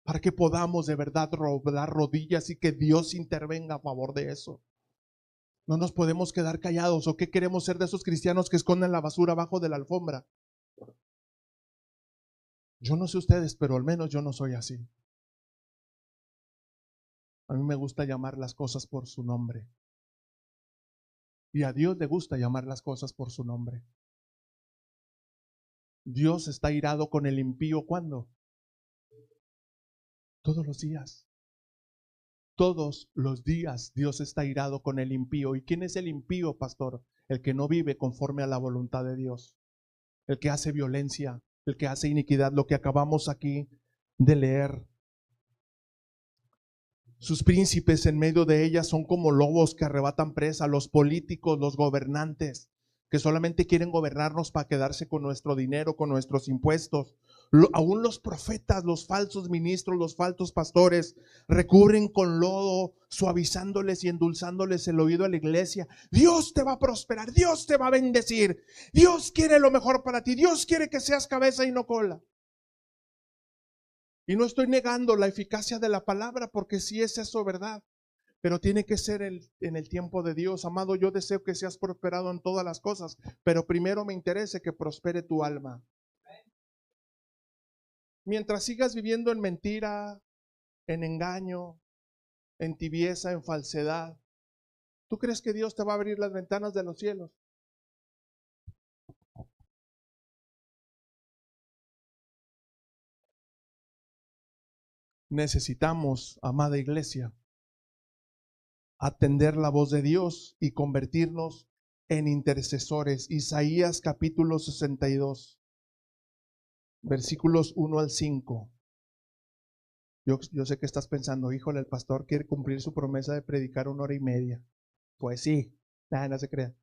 Speaker 1: para que podamos de verdad doblar rodillas y que Dios intervenga a favor de eso. No nos podemos quedar callados. ¿O qué queremos ser de esos cristianos que esconden la basura abajo de la alfombra? Yo no sé ustedes, pero al menos yo no soy así. A mí me gusta llamar las cosas por su nombre. Y a Dios le gusta llamar las cosas por su nombre. Dios está irado con el impío, ¿cuándo? Todos los días. Todos los días Dios está irado con el impío. ¿Y quién es el impío, pastor? El que no vive conforme a la voluntad de Dios. El que hace violencia, el que hace iniquidad, lo que acabamos aquí de leer. Sus príncipes en medio de ella son como lobos que arrebatan presa, los políticos, los gobernantes, que solamente quieren gobernarnos para quedarse con nuestro dinero, con nuestros impuestos. Aún los profetas, los falsos ministros, los falsos pastores recurren con lodo, suavizándoles y endulzándoles el oído a la iglesia. Dios te va a prosperar, Dios te va a bendecir, Dios quiere lo mejor para ti, Dios quiere que seas cabeza y no cola. Y no estoy negando la eficacia de la palabra, porque sí es eso verdad, pero tiene que ser en el tiempo de Dios. Amado, yo deseo que seas prosperado en todas las cosas, pero primero me interesa que prospere tu alma. Mientras sigas viviendo en mentira, en engaño, en tibieza, en falsedad, ¿tú crees que Dios te va a abrir las ventanas de los cielos? Necesitamos, amada iglesia, atender la voz de Dios y convertirnos en intercesores. Isaías capítulo 62, versículos 1 al 5. Yo sé que estás pensando, híjole, el pastor quiere cumplir su promesa de predicar 1 hora y media. Pues sí, nada, no se crea.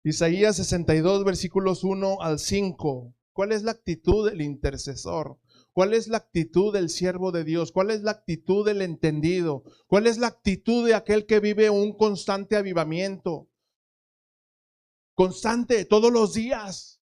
Speaker 1: Isaías 62, versículos 1 al 5. ¿Cuál es la actitud del intercesor? ¿Cuál es la actitud del siervo de Dios? ¿Cuál es la actitud del entendido? ¿Cuál es la actitud de aquel que vive un constante avivamiento? constante, todos los días,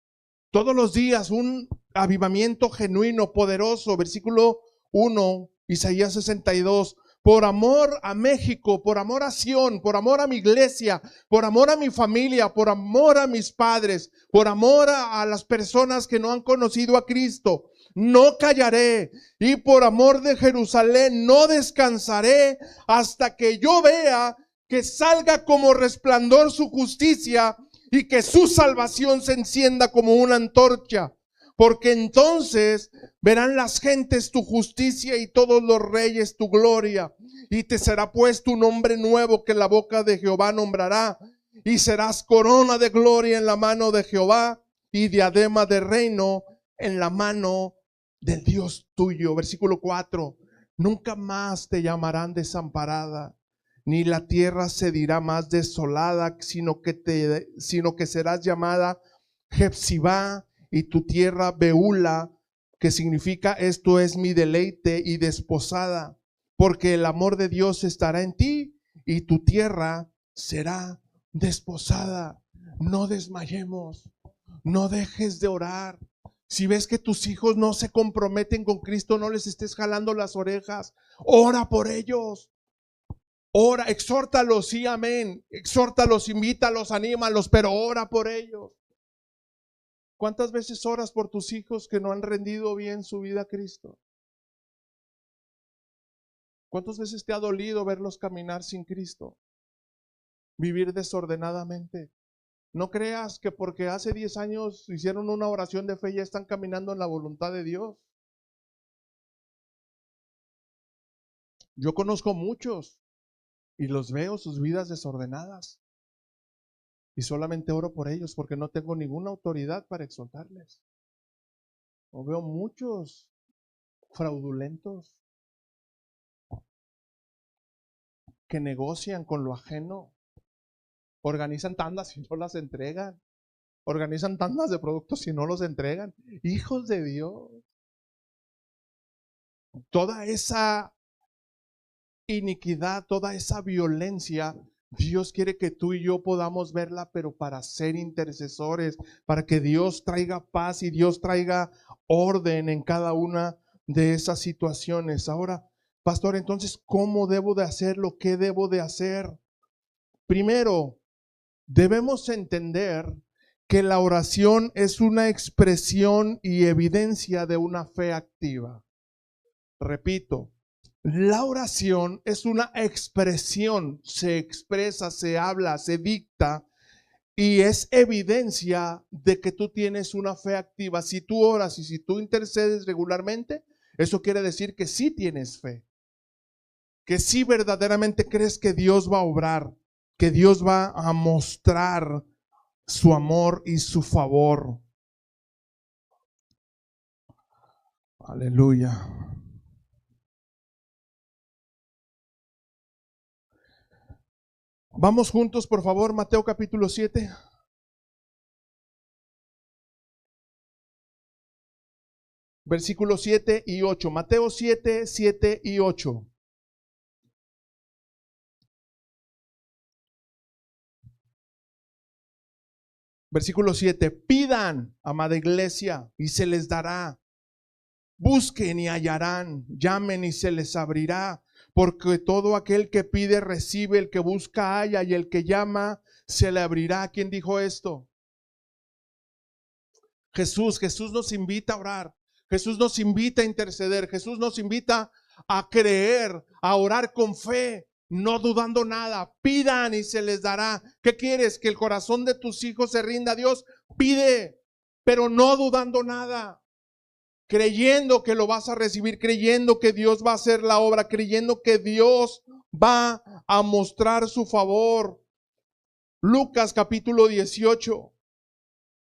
Speaker 1: un avivamiento genuino, poderoso. Versículo 1, Isaías 62. Por amor a México, por amor a Sión, por amor a mi iglesia, por amor a mi familia, por amor a mis padres, por amor a las personas que no han conocido a Cristo, no callaré, y por amor de Jerusalén no descansaré hasta que yo vea que salga como resplandor su justicia y que su salvación se encienda como una antorcha. Porque entonces verán las gentes tu justicia y todos los reyes tu gloria. Y te será puesto un nombre nuevo que la boca de Jehová nombrará. Y serás corona de gloria en la mano de Jehová y diadema de reino en la mano del Dios tuyo. Versículo 4. Nunca más te llamarán desamparada, ni la tierra se dirá más desolada, sino que serás llamada Jepsibá, y tu tierra Beula, que significa esto es mi deleite, y desposada, porque el amor de Dios estará en ti y tu tierra será desposada. No desmayemos, no dejes de orar. Si ves que tus hijos no se comprometen con Cristo, no les estés jalando las orejas. Ora por ellos. Ora, exhórtalos, sí, amén. Exhórtalos, invítalos, anímalos, pero ora por ellos. ¿Cuántas veces oras por tus hijos que no han rendido bien su vida a Cristo? ¿Cuántas veces te ha dolido verlos caminar sin Cristo? Vivir desordenadamente. No creas que porque hace 10 años hicieron una oración de fe ya están caminando en la voluntad de Dios. Yo conozco muchos y los veo sus vidas desordenadas. Y solamente oro por ellos porque no tengo ninguna autoridad para exhortarles. O veo muchos fraudulentos que negocian con lo ajeno, organizan tandas y no las entregan, organizan tandas de productos y no los entregan. Hijos de Dios, toda esa iniquidad, toda esa violencia, Dios quiere que tú y yo podamos verla, pero para ser intercesores, para que Dios traiga paz y Dios traiga orden en cada una de esas situaciones. Ahora, pastor, entonces, ¿cómo debo de hacerlo? ¿Qué debo de hacer? Primero, debemos entender que la oración es una expresión y evidencia de una fe activa. Repito, la oración es una expresión, se expresa, se habla, se dicta y es evidencia de que tú tienes una fe activa. Si tú oras y si tú intercedes regularmente, eso quiere decir que sí tienes fe, que sí verdaderamente crees que Dios va a obrar, que Dios va a mostrar su amor y su favor. Aleluya. Vamos juntos, por favor, Mateo capítulo 7. Versículos 7 y 8. Mateo 7, 7 y 8. Versículo 7. Pidan, amada iglesia, y se les dará. Busquen y hallarán. Llamen y se les abrirá. Porque todo aquel que pide recibe, el que busca halla, y el que llama se le abrirá. ¿Quién dijo esto? Jesús. Jesús nos invita a orar. Jesús nos invita a interceder. Jesús nos invita a creer, a orar con fe, no dudando nada. Pidan y se les dará. ¿Qué quieres? Que el corazón de tus hijos se rinda a Dios. Pide, pero no dudando nada. Creyendo que lo vas a recibir, creyendo que Dios va a hacer la obra, creyendo que Dios va a mostrar su favor. Lucas capítulo 18.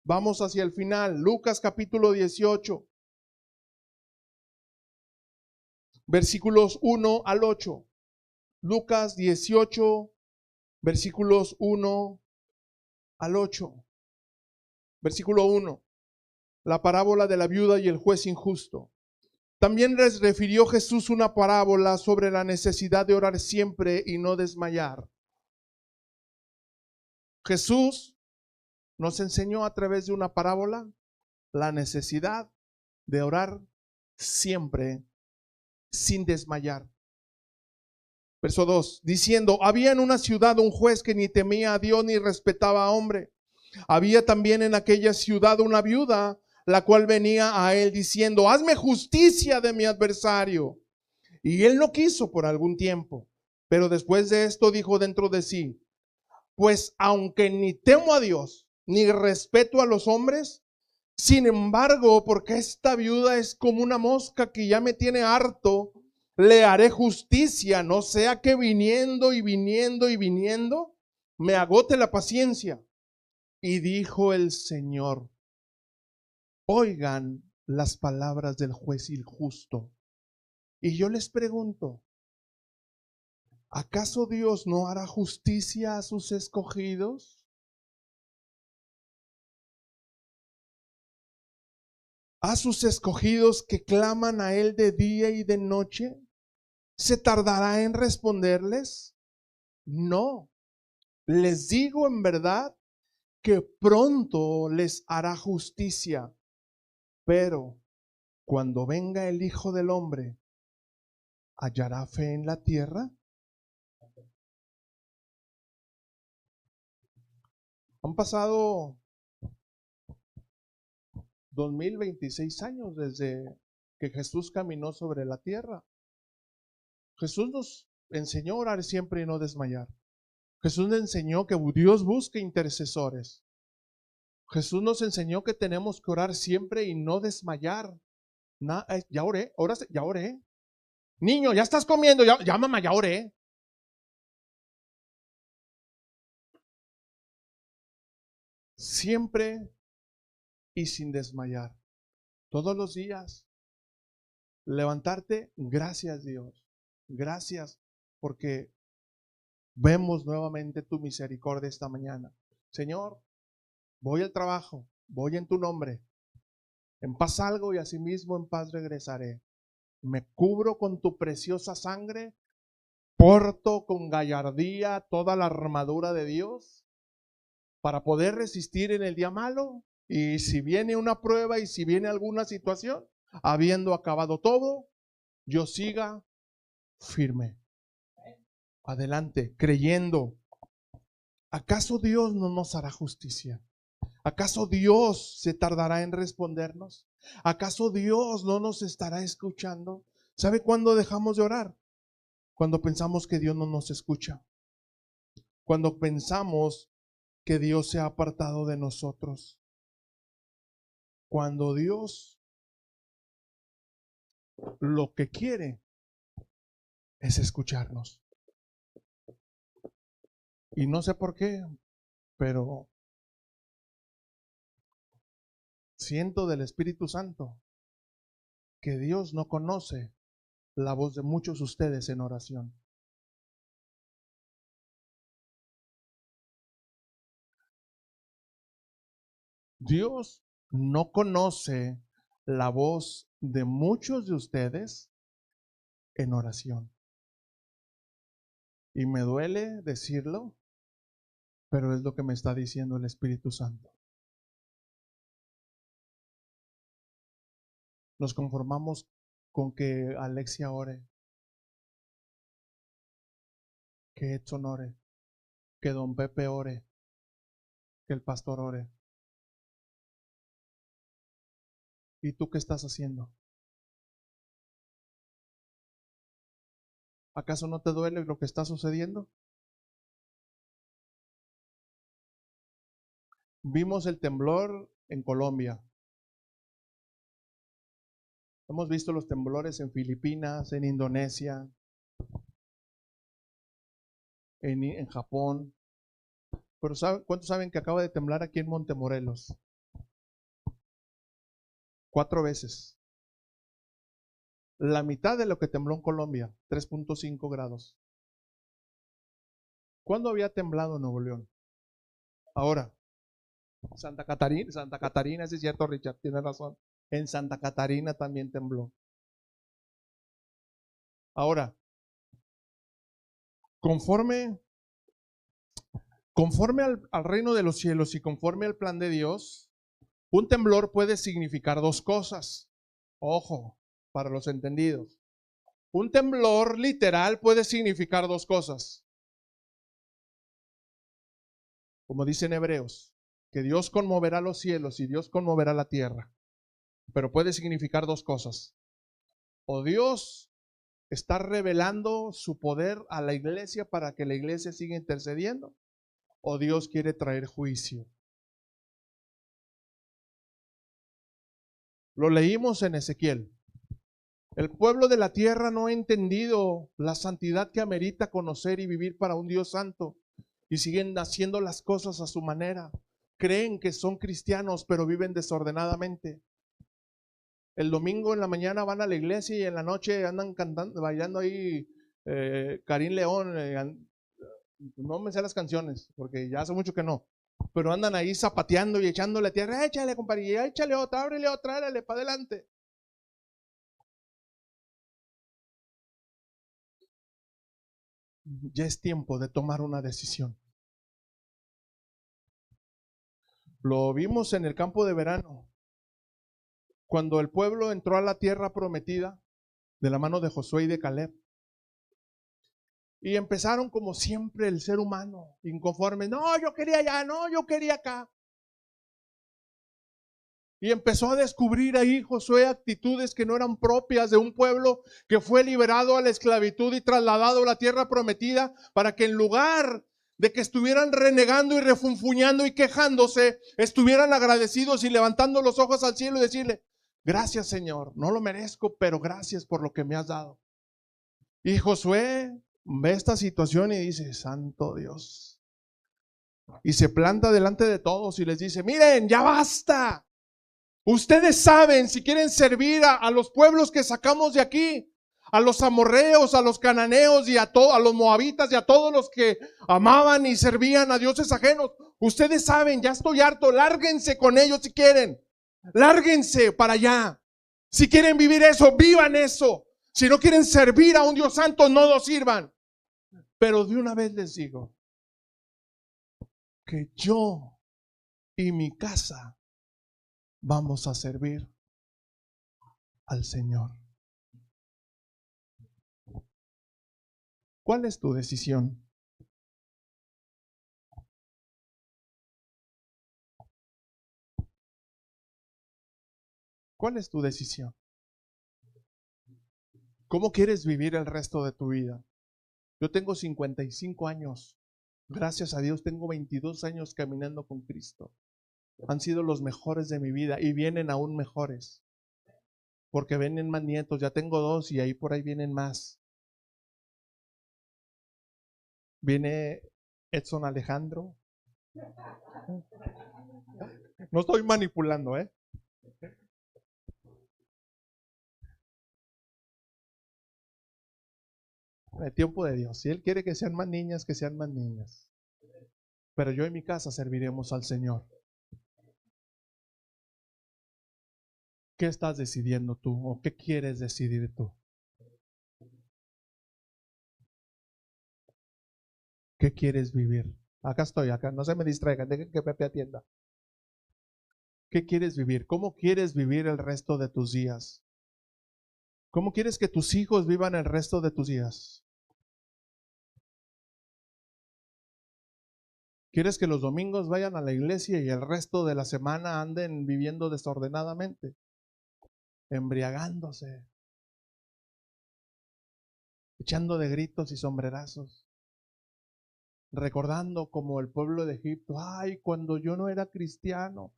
Speaker 1: Vamos hacia el final. Lucas capítulo 18. Versículos 1 al 8. Lucas 18, versículos 1 al 8. Versículo 1. La parábola de la viuda y el juez injusto. También les refirió Jesús una parábola sobre la necesidad de orar siempre y no desmayar. Jesús nos enseñó a través de una parábola la necesidad de orar siempre sin desmayar. Verso 2, diciendo, había en una ciudad un juez que ni temía a Dios ni respetaba a hombre. Había también en aquella ciudad una viuda, la cual venía a él diciendo, hazme justicia de mi adversario. Y él no quiso por algún tiempo, pero después de esto dijo dentro de sí, pues aunque ni temo a Dios, ni respeto a los hombres, sin embargo, porque esta viuda es como una mosca que ya me tiene harto, le haré justicia, no sea que viniendo y viniendo y viniendo, me agote la paciencia. Y dijo el Señor, oigan las palabras del juez injusto. Y yo les pregunto, ¿acaso Dios no hará justicia a sus escogidos? ¿A sus escogidos que claman a Él de día y de noche? ¿Se tardará en responderles? No, les digo en verdad que pronto les hará justicia. Pero cuando venga el Hijo del Hombre, ¿hallará fe en la tierra? Han pasado 2026 años desde que Jesús caminó sobre la tierra. Jesús nos enseñó a orar siempre y no desmayar. Jesús nos enseñó que Dios busca intercesores. Jesús nos enseñó que tenemos que orar siempre y no desmayar. Ya oré, ya oré. Niño, ya estás comiendo, ya mamá, ya oré. Siempre y sin desmayar. Todos los días. Levantarte, gracias Dios. Gracias porque vemos nuevamente tu misericordia esta mañana. Señor, voy al trabajo, voy en tu nombre. En paz salgo y asimismo en paz regresaré. Me cubro con tu preciosa sangre, porto con gallardía toda la armadura de Dios para poder resistir en el día malo. Y si viene una prueba y si viene alguna situación, habiendo acabado todo, yo siga firme. Adelante, creyendo. ¿Acaso Dios no nos hará justicia? ¿Acaso Dios se tardará en respondernos? ¿Acaso Dios no nos estará escuchando? ¿Sabe cuándo dejamos de orar? Cuando pensamos que Dios no nos escucha. Cuando pensamos que Dios se ha apartado de nosotros. Cuando Dios lo que quiere es escucharnos. Y no sé por qué, pero siento del Espíritu Santo que Dios no conoce la voz de muchos de ustedes en oración. Dios no conoce la voz de muchos de ustedes en oración. Y me duele decirlo, pero es lo que me está diciendo el Espíritu Santo. Nos conformamos con que Alexia ore, que Edson ore, que don Pepe ore, que el pastor ore. ¿Y tú qué estás haciendo? ¿Acaso no te duele lo que está sucediendo? Vimos el temblor en Colombia. Hemos visto los temblores en Filipinas, en Indonesia, en Japón. Pero ¿cuántos saben que acaba de temblar aquí en Montemorelos? 4 veces. La mitad de lo que tembló en Colombia, 3.5 grados. ¿Cuándo había temblado en Nuevo León? Ahora. Santa Catarina, sí es cierto, Richard, tiene razón. En Santa Catarina también tembló. Ahora, conforme Conforme al reino de los cielos y conforme al plan de Dios, un temblor puede significar dos cosas. Ojo, para los entendidos. Un temblor literal puede significar dos cosas. Como dicen Hebreos, que Dios conmoverá los cielos y Dios conmoverá la tierra. Pero puede significar dos cosas. O Dios está revelando su poder a la iglesia para que la iglesia siga intercediendo, o Dios quiere traer juicio. Lo leímos en Ezequiel. El pueblo de la tierra no ha entendido la santidad que amerita conocer y vivir para un Dios santo, y siguen haciendo las cosas a su manera. Creen que son cristianos, pero viven desordenadamente. El domingo en la mañana van a la iglesia y en la noche andan cantando, bailando ahí Karim León. No me sé las canciones, porque ya hace mucho que no. Pero andan ahí zapateando y echándole tierra. Échale, compadre, échale otra, ábrele otra, ábrele para adelante. Ya es tiempo de tomar una decisión. Lo vimos en el campo de verano, cuando el pueblo entró a la tierra prometida de la mano de Josué y de Caleb. Y empezaron como siempre el ser humano, inconforme. No, yo quería allá, no, yo quería acá. Y empezó a descubrir ahí Josué actitudes que no eran propias de un pueblo que fue liberado a la esclavitud y trasladado a la tierra prometida, para que en lugar de que estuvieran renegando y refunfuñando y quejándose, estuvieran agradecidos y levantando los ojos al cielo y decirle: gracias, Señor, no lo merezco, pero gracias por lo que me has dado. Y Josué ve esta situación y dice: santo Dios. Y se planta delante de todos y les dice: miren, ya basta. Ustedes saben, si quieren servir a los pueblos que sacamos de aquí, a los amorreos, a los cananeos y a los moabitas y a todos los que amaban y servían a dioses ajenos, ustedes saben, ya estoy harto, lárguense con ellos si quieren, lárguense para allá. Si quieren vivir eso, vivan eso. Si no quieren servir a un Dios santo, no lo sirvan. Pero de una vez les digo que yo y mi casa vamos a servir al Señor. ¿Cuál es tu decisión? ¿Cuál es tu decisión? ¿Cómo quieres vivir el resto de tu vida? Yo tengo 55 años. Gracias a Dios tengo 22 años caminando con Cristo. Han sido los mejores de mi vida y vienen aún mejores. Porque vienen más nietos. Ya tengo 2 y ahí por ahí vienen más. Viene Edson Alejandro. No estoy manipulando, ¿eh? El tiempo de Dios. Si Él quiere que sean más niñas, que sean más niñas. Pero yo en mi casa serviremos al Señor. ¿Qué estás decidiendo tú o qué quieres decidir tú? ¿Qué quieres vivir? Acá estoy, acá, no se me distraigan, dejen que Pepe atienda. ¿Qué quieres vivir? ¿Cómo quieres vivir el resto de tus días? ¿Cómo quieres que tus hijos vivan el resto de tus días? ¿Quieres que los domingos vayan a la iglesia y el resto de la semana anden viviendo desordenadamente, embriagándose, echando de gritos y sombrerazos, recordando como el pueblo de Egipto? Ay, cuando yo no era cristiano,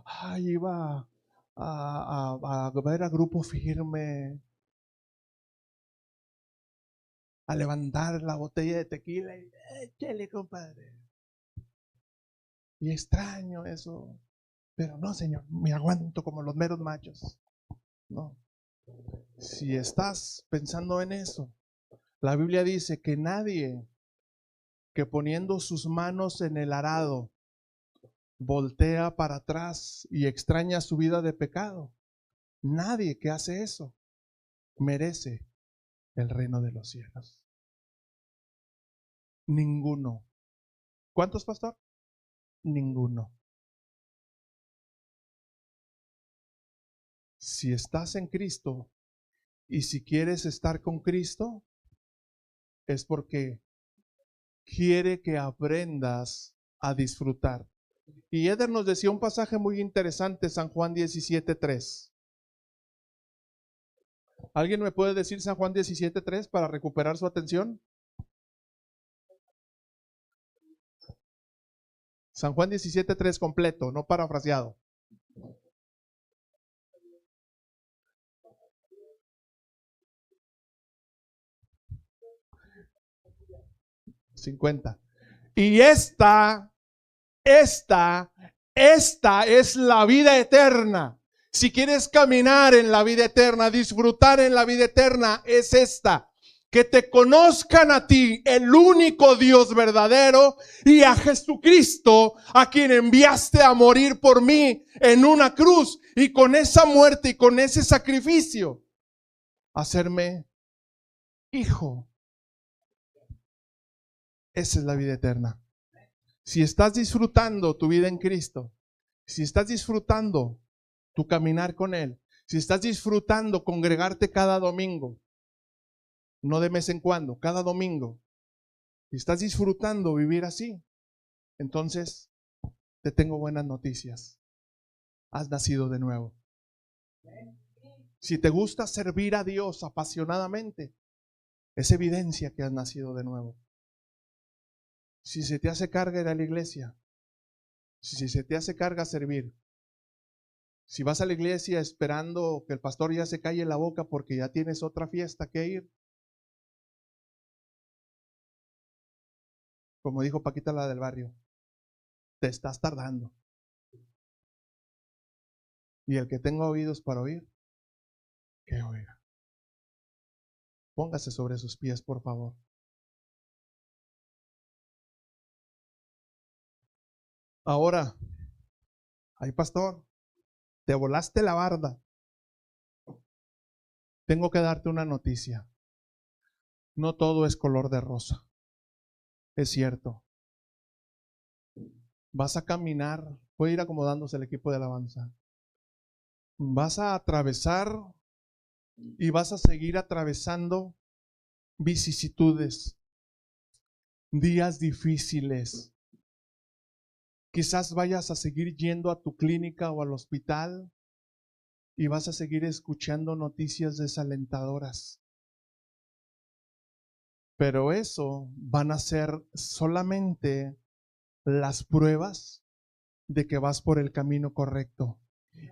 Speaker 1: ay, iba a ver a Grupo Firme, a levantar la botella de tequila y échale, compadre. Y extraño eso, pero no, Señor, me aguanto como los meros machos. No. Si estás pensando en eso, la Biblia dice que nadie que poniendo sus manos en el arado voltea para atrás y extraña su vida de pecado, nadie que hace eso merece el reino de los cielos. Ninguno. ¿Cuántos, pastor? Ninguno. Si estás en Cristo y si quieres estar con Cristo, es porque quiere que aprendas a disfrutar. Y Eder nos decía un pasaje muy interesante, San Juan 17:3. ¿Alguien me puede decir San Juan 17:3 para recuperar su atención? San Juan 17:3 completo, no parafraseado. $50. Y esta es la vida eterna. Si quieres caminar en la vida eterna, disfrutar en la vida eterna, es esta: que te conozcan a ti, el único Dios verdadero, y a Jesucristo, a quien enviaste a morir por mí en una cruz, y con esa muerte y con ese sacrificio, hacerme hijo. Esa es la vida eterna. Si estás disfrutando tu vida en Cristo, si estás disfrutando tu caminar con Él, si estás disfrutando congregarte cada domingo, no de mes en cuando, cada domingo, si estás disfrutando vivir así, entonces te tengo buenas noticias. Has nacido de nuevo. Si te gusta servir a Dios apasionadamente, es evidencia que has nacido de nuevo. Si se te hace carga ir a la iglesia, si se te hace carga servir, si vas a la iglesia esperando que el pastor ya se calle la boca porque ya tienes otra fiesta que ir, como dijo Paquita la del barrio, te estás tardando. Y el que tenga oídos para oír, que oiga. Póngase sobre sus pies, por favor. Ahora, ay, pastor, te volaste la barda. Tengo que darte una noticia. No todo es color de rosa. Es cierto. Vas a caminar, puede ir acomodándose el equipo de alabanza. Vas a atravesar y vas a seguir atravesando vicisitudes, días difíciles. Quizás vayas a seguir yendo a tu clínica o al hospital y vas a seguir escuchando noticias desalentadoras. Pero eso van a ser solamente las pruebas de que vas por el camino correcto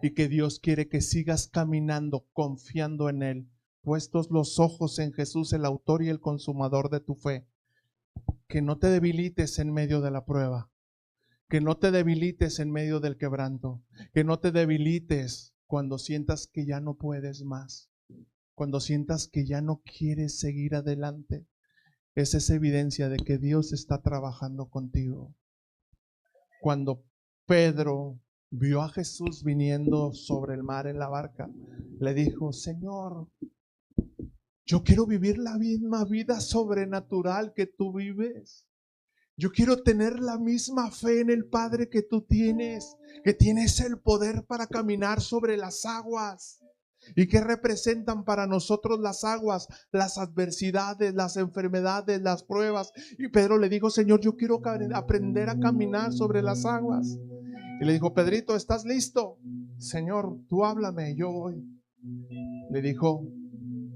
Speaker 1: y que Dios quiere que sigas caminando confiando en Él, puestos los ojos en Jesús, el autor y el consumador de tu fe. Que no te debilites en medio de la prueba, que no te debilites en medio del quebranto, que no te debilites cuando sientas que ya no puedes más, cuando sientas que ya no quieres seguir adelante. Esa es evidencia de que Dios está trabajando contigo. Cuando Pedro vio a Jesús viniendo sobre el mar en la barca, le dijo: Señor, yo quiero vivir la misma vida sobrenatural que tú vives. Yo quiero tener la misma fe en el Padre que tú tienes, que tienes el poder para caminar sobre las aguas. ¿Y qué representan para nosotros las aguas? Las adversidades, las enfermedades, las pruebas. Y Pedro le dijo: Señor, yo quiero aprender a caminar sobre las aguas. Y le dijo: Pedrito, ¿estás listo? Señor, tú háblame, yo voy. Le dijo: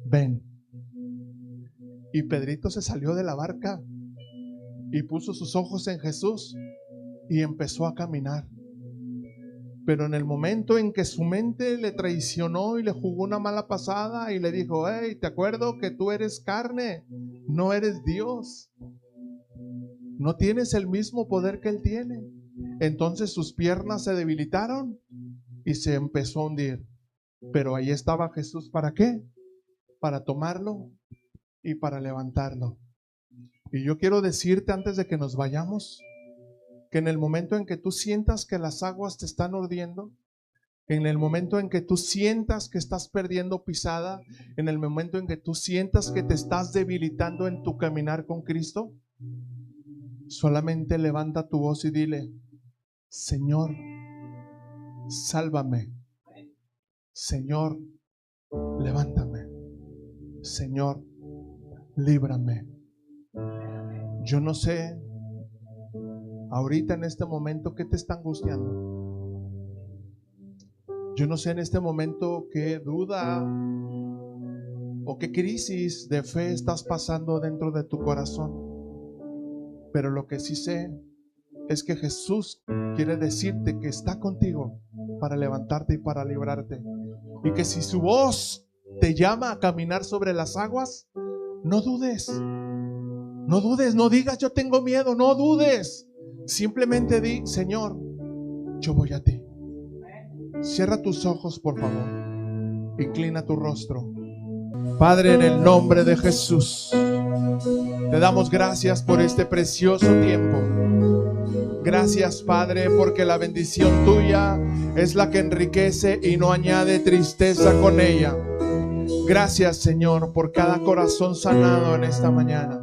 Speaker 1: ven. Y Pedrito se salió de la barca y puso sus ojos en Jesús y empezó a caminar. Pero en el momento en que su mente le traicionó y le jugó una mala pasada y le dijo: hey, te acuerdo que tú eres carne, no eres Dios, no tienes el mismo poder que Él tiene. Entonces sus piernas se debilitaron y se empezó a hundir. Pero ahí estaba Jesús, ¿para qué? Para tomarlo y para levantarlo. Y yo quiero decirte antes de que nos vayamos, que en el momento en que tú sientas que las aguas te están urdiendo, en el momento en que tú sientas que estás perdiendo pisada, en el momento en que tú sientas que te estás debilitando en tu caminar con Cristo, Solamente levanta tu voz y dile: Señor, sálvame. Señor, levántame. Señor, líbrame. Yo no sé ahorita en este momento qué te está angustiando. Yo no sé en este momento qué duda o qué crisis de fe estás pasando dentro de tu corazón. Pero lo que sí sé es que Jesús quiere decirte que está contigo para levantarte y para librarte. Y que si su voz te llama a caminar sobre las aguas, no dudes. No dudes, no digas yo tengo miedo, no dudes. Simplemente di: Señor, yo voy a ti. Cierra tus ojos, por favor. Inclina tu rostro. Padre, en el nombre de Jesús, te damos gracias por este precioso tiempo. Gracias, Padre, porque la bendición tuya es la que enriquece y no añade tristeza con ella. Gracias, Señor, por cada corazón sanado en esta mañana,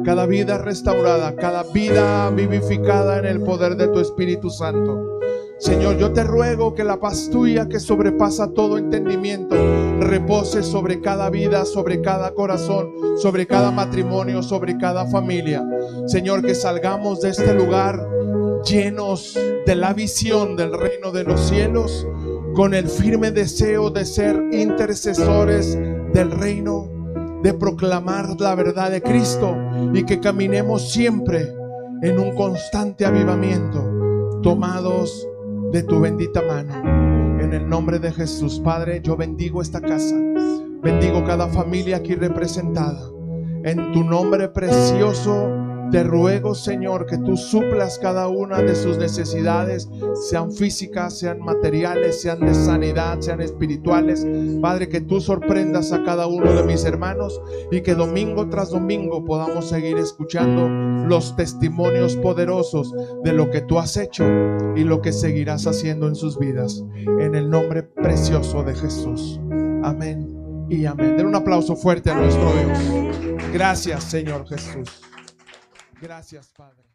Speaker 1: cada vida restaurada, cada vida vivificada en el poder de tu Espíritu Santo. Señor, yo te ruego que la paz tuya, que sobrepasa todo entendimiento, repose sobre cada vida, sobre cada corazón, sobre cada matrimonio, sobre cada familia. Señor, que salgamos de este lugar llenos de la visión del reino de los cielos, con el firme deseo de ser intercesores del reino, de proclamar la verdad de Cristo, y que caminemos siempre en un constante avivamiento, tomados de tu bendita mano. En el nombre de Jesús, Padre, yo bendigo esta casa, bendigo cada familia aquí representada. En tu nombre precioso te ruego, Señor, que tú suplas cada una de sus necesidades, sean físicas, sean materiales, sean de sanidad, sean espirituales. Padre, que tú sorprendas a cada uno de mis hermanos, y que domingo tras domingo podamos seguir escuchando los testimonios poderosos de lo que tú has hecho y lo que seguirás haciendo en sus vidas. En el nombre precioso de Jesús. Amén y amén. Den un aplauso fuerte a nuestro Dios. Gracias, Señor Jesús. Gracias, Padre.